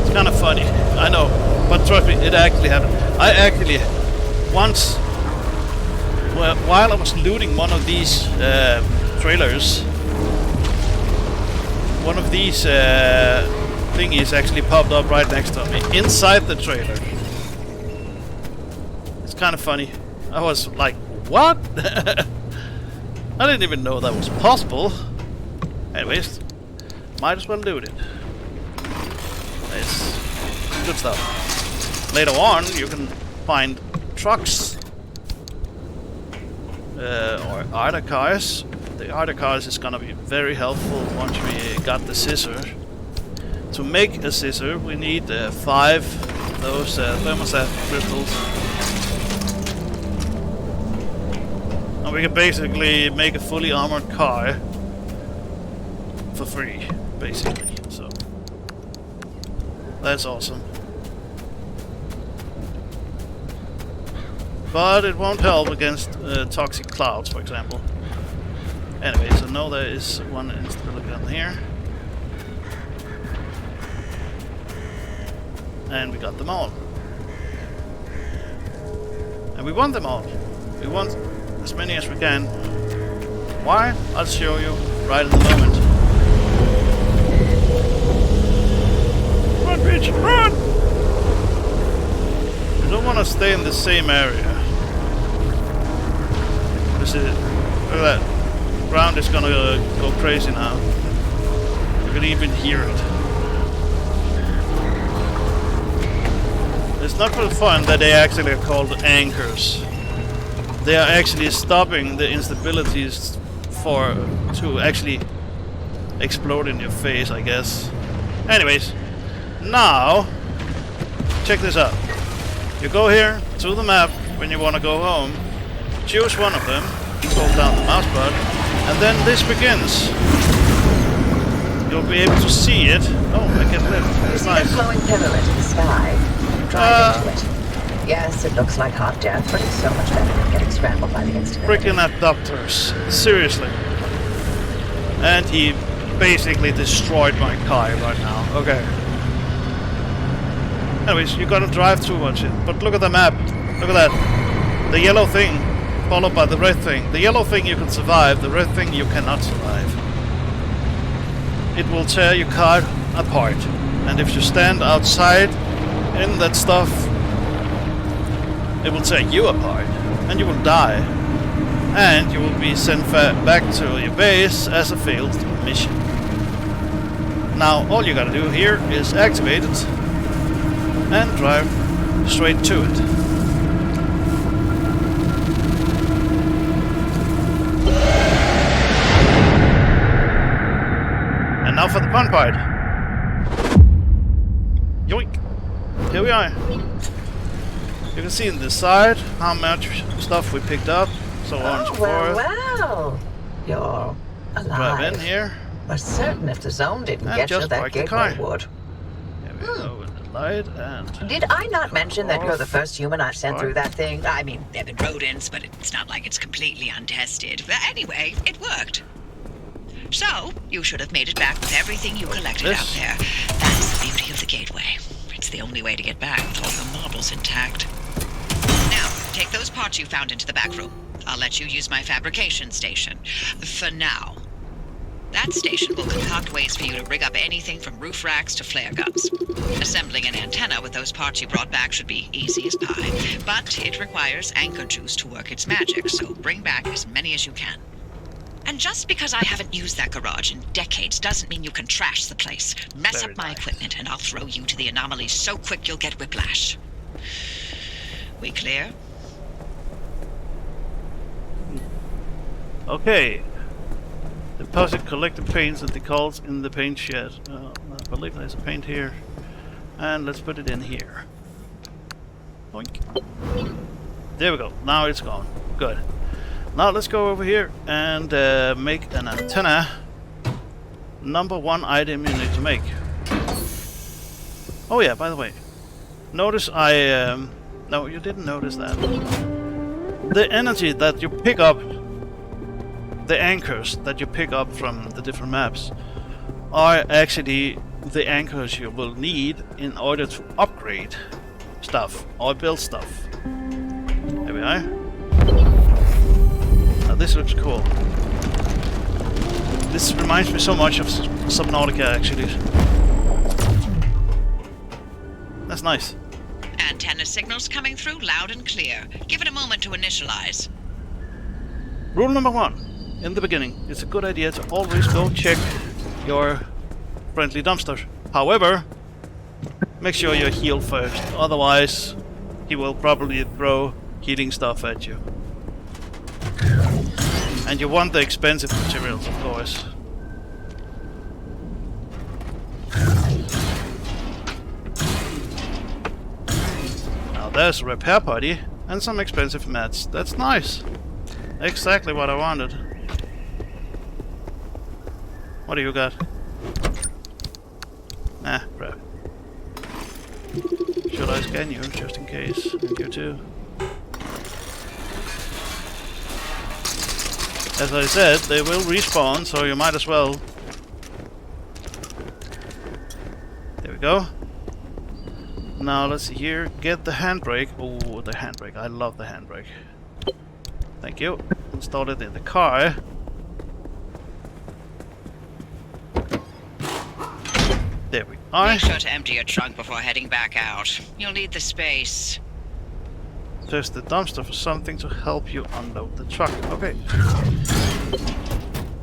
It's kind of funny, I know, but trust me, it actually happened. I actually once, while I was looting one of these trailers, one of these thingies actually popped up right next to me, inside the trailer. It's kind of funny. I was like, what? I didn't even know that was possible. Anyways, might as well loot it. It's good stuff. Later on, you can find trucks or other cars. The other cars is gonna be very helpful once we got the scissor. To make a scissor, we need 5 of those thermostat crystals. And we can basically make a fully armored car for free, basically. So that's awesome. But it won't help against toxic clouds, for example. Anyway, so now there is one instability down here. And we got them all. And we want them all. We want as many as we can. Why? I'll show you right in a moment. Run, bitch, run! You don't want to stay in the same area. This is, look at that. The ground is gonna go crazy now. You can even hear it. It's not for fun that they actually are called anchors. They are actually stopping the instabilities to actually explode in your face, I guess. Anyways, now check this out. You go here to the map when you want to go home. Choose one of them. Hold down the mouse button, and then this begins. You'll be able to see it. Oh, I get lit. You It's see nice. the glowing pillar in the sky? Drive into it. Yes, it looks like hot death, but it's so much better than getting scrambled by the instigator. Freaking abductors. Seriously. And he basically destroyed my car right now. Okay. Anyways, you gotta drive towards it. But look at the map. Look at that. The yellow thing followed by the red thing. The yellow thing you can survive, the red thing you cannot survive. It will tear your car apart. And if you stand outside in that stuff, it will tear you apart. And you will die. And you will be sent back to your base as a failed mission. Now all you gotta do here is activate it and drive straight to it. And now for the fun part. Yoink! Here we are. You can see in the side how much stuff we picked up, so on and so forth. Well, you're alive. Drive in here. We're certain if the zone didn't And get you, just that park the gateway car. would. Here we go with the light and... Did I not mention that you're the first human I've sent through that thing? I mean, they've been rodents, but it's not like it's completely untested. But anyway, it worked. So, you should have made it back with everything you collected out This- there. That's the beauty of the gateway. It's the only way to get back with all your marbles intact. Now, take those parts you found into the back room. I'll let you use my fabrication station. For now. That station will concoct ways for you to rig up anything from roof racks to flare guns. Assembling an antenna with those parts you brought back should be easy as pie, but it requires anchor juice to work its magic, so bring back as many as you can. And just because I haven't used that garage in decades doesn't mean you can trash the place. Mess Very up my nice. equipment and I'll throw you to the anomalies so quick you'll get whiplash. We clear? Okay. Deposit collected paints and decals in the paint shed. I believe there's a paint here. And let's put it in here. Oink. There we go. Now it's gone. Good. Now let's go over here and make an antenna. Number one item you need to make. Oh yeah, by the way. Notice I... no, you didn't notice that. The energy that you pick up, the anchors that you pick up from the different maps, are actually the anchors you will need in order to upgrade stuff or build stuff. There we are. Now this looks cool. This reminds me so much of Subnautica, actually. That's nice. Antenna signals coming through loud and clear. Give it a moment to initialize. Rule number one. In the beginning, it's a good idea to always go check your friendly dumpster. However, make sure you're healed first. Otherwise, he will probably throw healing stuff at you. And you want the expensive materials, of course. Now there's a repair party and some expensive mats. That's nice. Exactly what I wanted. What do you got? Nah, crap. Should I scan you just in case? And you too. As I said, they will respawn, so you might as well. There we go. Now let's see here. Get the handbrake. Oh, the handbrake. I love the handbrake. Thank you. Install it in the car. There we are. Make sure to empty your trunk before heading back out. You'll need the space. Search the dumpster for something to help you unload the truck. Okay.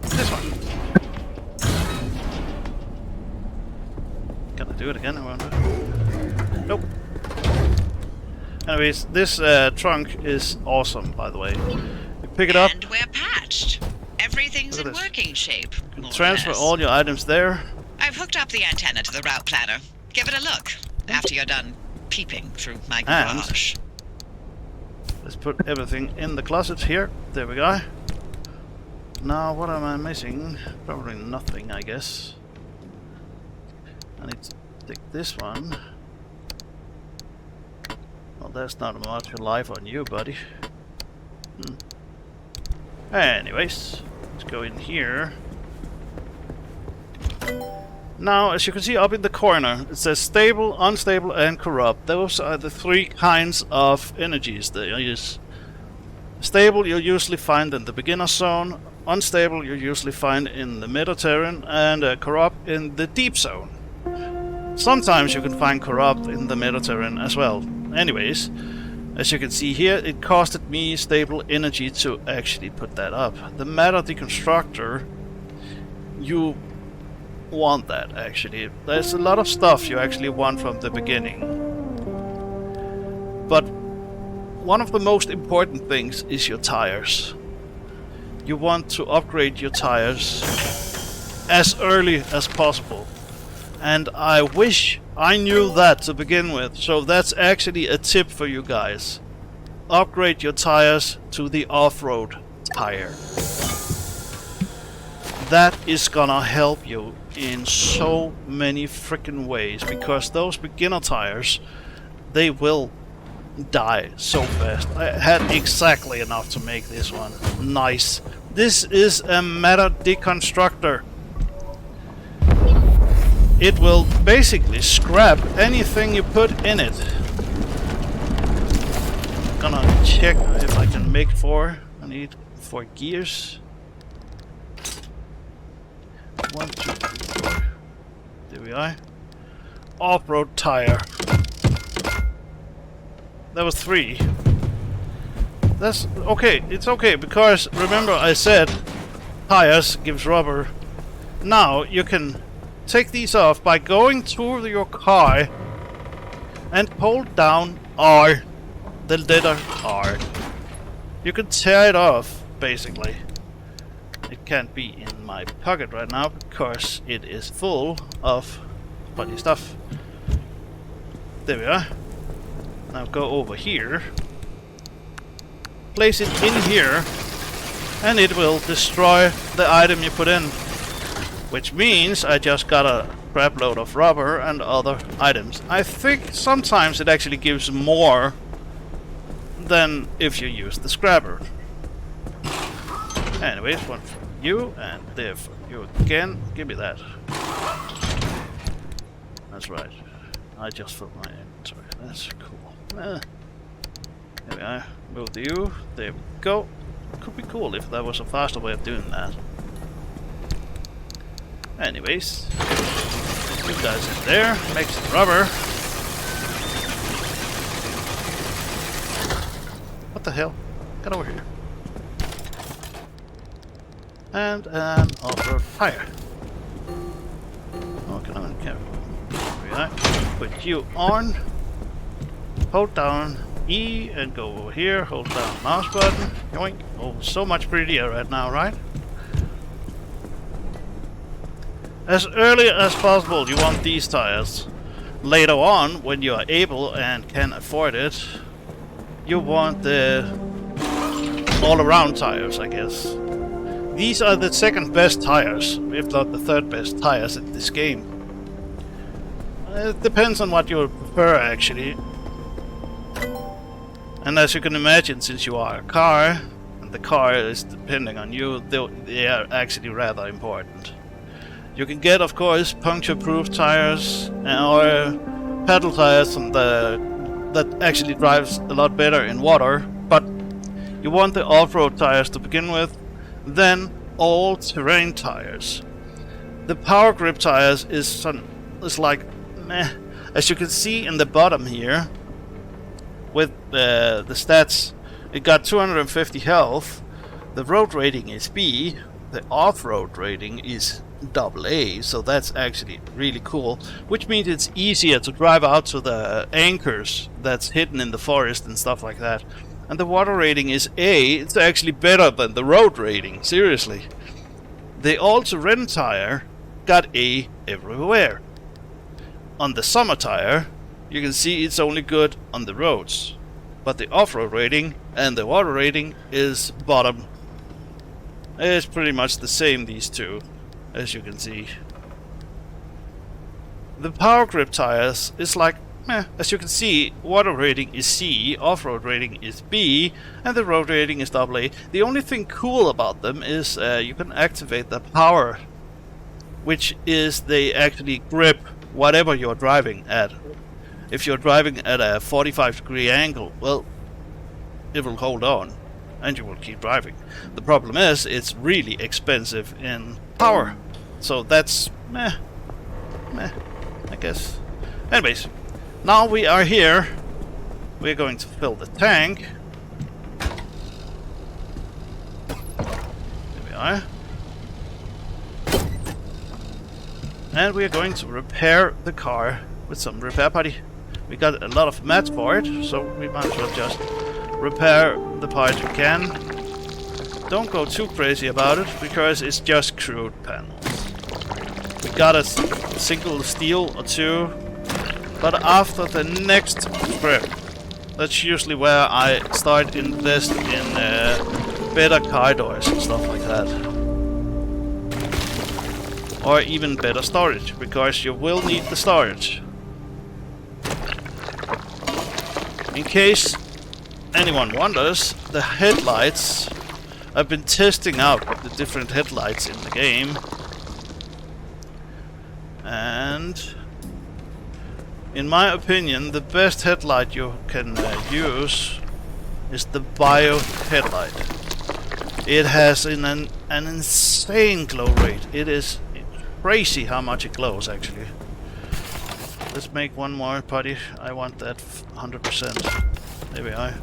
This one. Can I do it again? I wonder. Nope. Anyways, this trunk is awesome, by the way. You pick it up. And we're patched. Everything's Look in at this. working shape. More or Transfer less. all your items there. I've hooked up the antenna to the route planner. Give it a look after you're done peeping through my And- garage. Let's put everything in the closets here. There we go. Now, what am I missing? Probably nothing, I guess. I need to take this one. Well, that's not much life on you, buddy. Anyways, let's go in here. Now, as you can see up in the corner, it says stable, unstable, and corrupt. Those are the three kinds of energies that you use. Stable you'll usually find in the beginner zone, unstable you'll usually find in the mid-terrain, and corrupt in the deep zone. Sometimes you can find corrupt in the mid-terrain as well. Anyways, as you can see here, it costed me stable energy to actually put that up. The matter deconstructor, you want that actually. There's a lot of stuff you actually want from the beginning. But one of the most important things is your tires. You want to upgrade your tires as early as possible. And I wish I knew that to begin with, so that's actually a tip for you guys. Upgrade your tires to the off-road tire. That is gonna help you in so many freaking ways, because those beginner tires, they will die so fast. I had exactly enough to make this one. Nice. This is a matter deconstructor. It will basically scrap anything you put in it. Gonna check if I can make 4. I need 4 gears. 1, 2, 3, 4. There we are. Off-road tire. That was 3. That's okay. It's okay, because remember I said tires gives rubber. Now you can take these off by going to your car and hold down R, the letter R. You can tear it off, basically. It can't be in my pocket right now because it is full of funny stuff. There we are. Now go over here. Place it in here, and it will destroy the item you put in. Which means I just got a crap load of rubber and other items. I think sometimes it actually gives more than if you use the scrapper. Anyways, one for you, and there for you again. Give me that. That's right. I just filled my inventory. That's cool. There we are. Move you. There we go. Could be cool if there was a faster way of doing that. Anyways, you guys in there, make some rubber. What the hell? Get over here. And an off-road tire. Oh, can I careful? There we are. Put you on. Hold down E and go over here. Hold down mouse button. Yoink. Oh, so much prettier right now, right? As early as possible you want these tires. Later on, when you are able and can afford it, you want the all-around tires, I guess. These are the second best tires, if not the third best tires in this game. It depends on what you prefer, actually. And as you can imagine, since you are a car, and the car is depending on you, they are actually rather important. You can get, of course, puncture-proof tires or pedal tires that actually drives a lot better in water, but you want the off-road tires to begin with, then all-terrain tires. The power grip tires is like meh. As you can see in the bottom here, with the stats, it got 250 health. The road rating is B. The off-road rating is AA, so that's actually really cool, which means it's easier to drive out to the anchors that's hidden in the forest and stuff like that. and the water rating is A, it's actually better than the road rating, seriously. The all-terrain tire got A everywhere. On the summer tire, you can see it's only good on the roads, but the off-road rating and the water rating is bottom. It's pretty much the same, these two, as you can see. The power grip tires is like, as you can see, water rating is C, off-road rating is B, and the road rating is AA. The only thing cool about them is you can activate the power, which is they actually grip whatever you're driving at. If you're driving at a 45-degree angle, well, it will hold on, and you will keep driving. The problem is, it's really expensive in power, so that's meh, I guess. Anyways. Now we are here. We're going to fill the tank. There we are. And we are going to repair the car with some repair putty. We got a lot of mats for it, so we might as well just repair the parts we can. Don't go too crazy about it, because it's just crude panels. We got a single steel or two. But after the next trip, that's usually where I start invest in better car doors and stuff like that. Or even better storage, because you will need the storage. In case anyone wonders, the headlights, I've been testing out the different headlights in the game. And in my opinion, the best headlight you can use is the Bio headlight. It has an insane glow rate. It is crazy how much it glows, actually. Let's make one more putty. I want that 100%. There we are.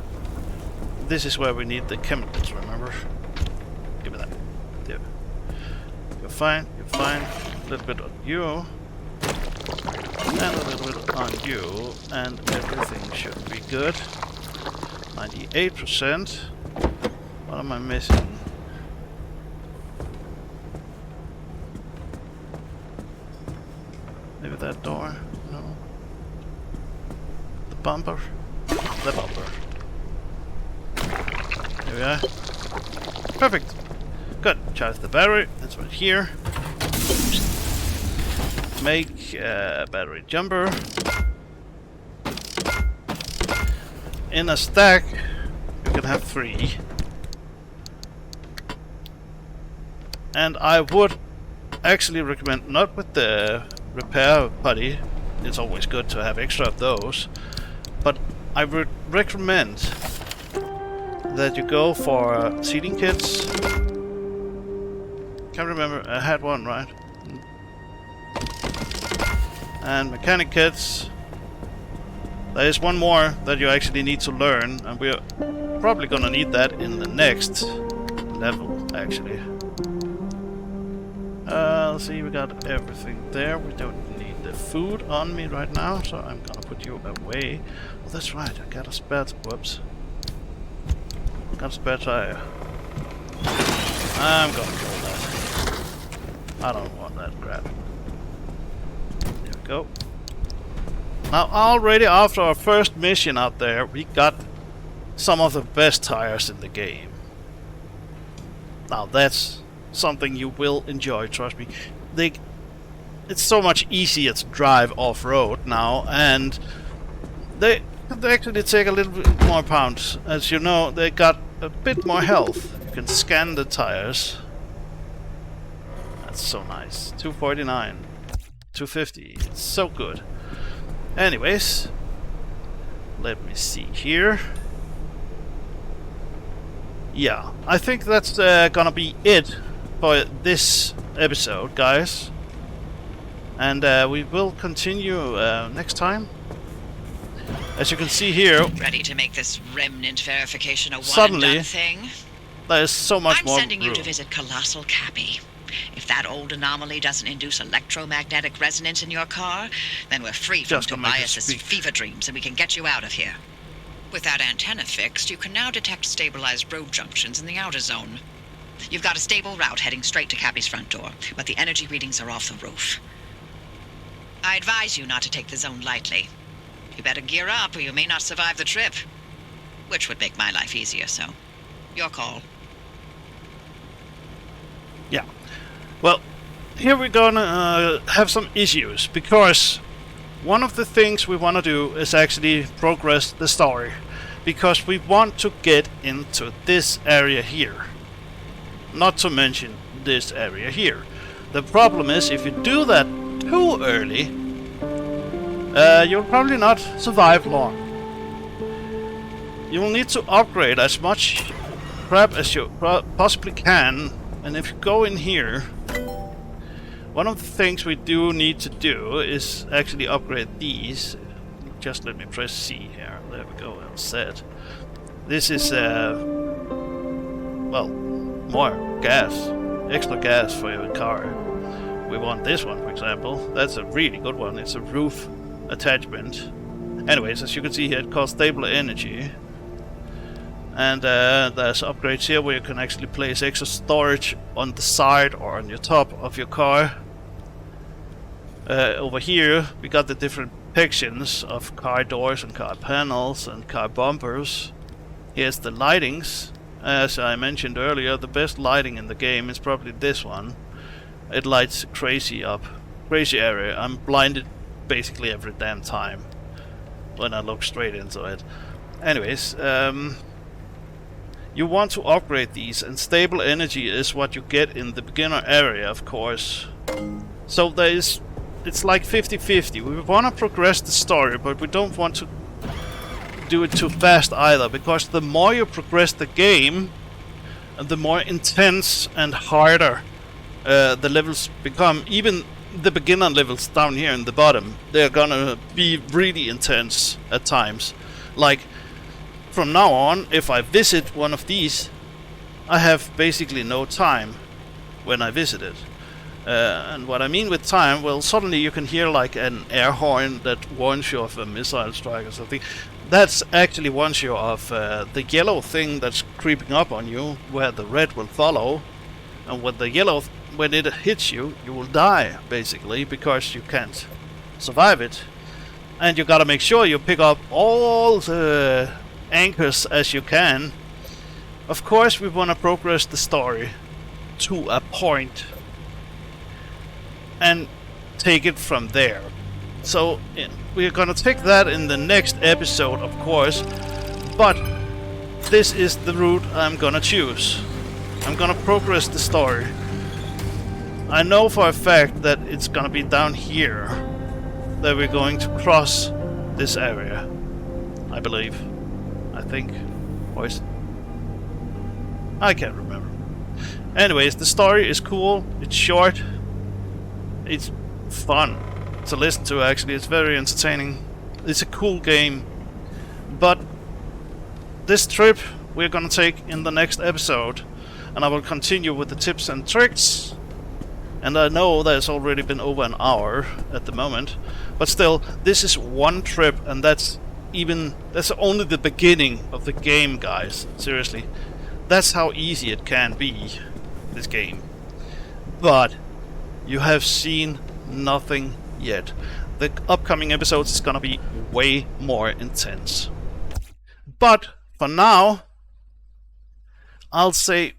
This is where we need the chemicals, remember? Give me that. There. You're fine, you're fine. A little bit on you. And a little bit on you, and everything should be good. 98%. What am I missing? Maybe that door? No. The bumper? The bumper. There we are. Perfect. Good. Charge the battery. That's right here. Make a battery jumper. In a stack, you can have 3. And I would actually recommend, not with the repair putty, it's always good to have extra of those, but I would recommend that you go for sealing kits. Can't remember, I had one, right? And mechanic kits. There is one more that you actually need to learn, and we're probably gonna need that in the next level, actually. Let's see, we got everything there. We don't need the food on me right now, so I'm gonna put you away. Oh, that's right, I got a spare, whoops. Got a spare tire. I'm gonna kill that. I don't want that crap. There we go. Now, already after our first mission out there, we got some of the best tires in the game. Now, that's something you will enjoy, trust me. It's so much easier to drive off-road now, and they actually take a little bit more pounds. As you know, they got a bit more health. You can scan the tires. That's so nice. 249, 250. It's so good. Anyways, let me see here. Yeah, I think that's gonna be it for this episode, guys. And we will continue next time. As you can see here, Ready to make this remnant verification a Suddenly, one-and-done thing? there's so much I'm more sending you room. to visit Colossal Cappy. If that old anomaly doesn't induce electromagnetic resonance in your car, then we're free from Just to make it Tobias's speak. fever dreams and we can get you out of here. With that antenna fixed, you can now detect stabilized road junctions in the outer zone. You've got a stable route heading straight to Cappy's front door, but the energy readings are off the roof. I advise you not to take the zone lightly. You better gear up or you may not survive the trip. Which would make my life easier, so your call. Yeah. Well, here we're gonna have some issues, because one of the things we want to do is actually progress the story, because we want to get into this area here. Not to mention this area here. The problem is, if you do that too early, you'll probably not survive long. You will need to upgrade as much crap as you possibly can, and if you go in here, one of the things we do need to do is actually upgrade these. Just let me press C here. There we go, that's set. This is, well, more gas. Extra gas for your car. We want this one, for example. That's a really good one. It's a roof attachment. Anyways, as you can see here, it calls stable energy. And there's upgrades here where you can actually place extra storage on the side or on your top of your car. Over here we got the different depictions of car doors and car panels and car bumpers. Here's the lightings. As I mentioned earlier, the best lighting in the game is probably this one. It lights crazy up. Crazy area. I'm blinded basically every damn time when I look straight into it. Anyways, you want to upgrade these, and stable energy is what you get in the beginner area, of course. So it's like 50-50. We want to progress the story, but we don't want to do it too fast either, because the more you progress the game, the more intense and harder the levels become. Even the beginner levels down here in the bottom, they're gonna be really intense at times. Like, from now on, if I visit one of these, I have basically no time when I visit it. And what I mean with time, well, suddenly you can hear like an air horn that warns you of a missile strike or something. That's actually warns you of the yellow thing that's creeping up on you, where the red will follow. And with the yellow, when it hits you, you will die, basically, because you can't survive it. And you gotta make sure you pick up all the anchors as you can. Of course, we want to progress the story to a point and take it from there. So we're gonna take that in the next episode, of course, but this is the route I'm gonna choose. I'm gonna progress the story. I know for a fact that it's gonna be down here that we're going to cross this area, I believe. I think. Or is it? I can't remember. Anyways, the story is cool, it's short, it's fun to listen to actually, it's very entertaining. It's a cool game. But this trip we're gonna take in the next episode, and I will continue with the tips and tricks. And I know that it's already been over an hour at the moment, but still, this is one trip, and that's only the beginning of the game, guys. Seriously, that's how easy it can be, this game. But you have seen nothing yet. The upcoming episodes is gonna be way more intense. But for now, I'll say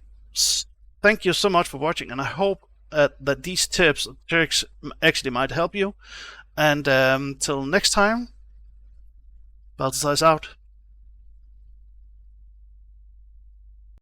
thank you so much for watching, and I hope that these tips and tricks actually might help you. And till next time, Balthazar is out.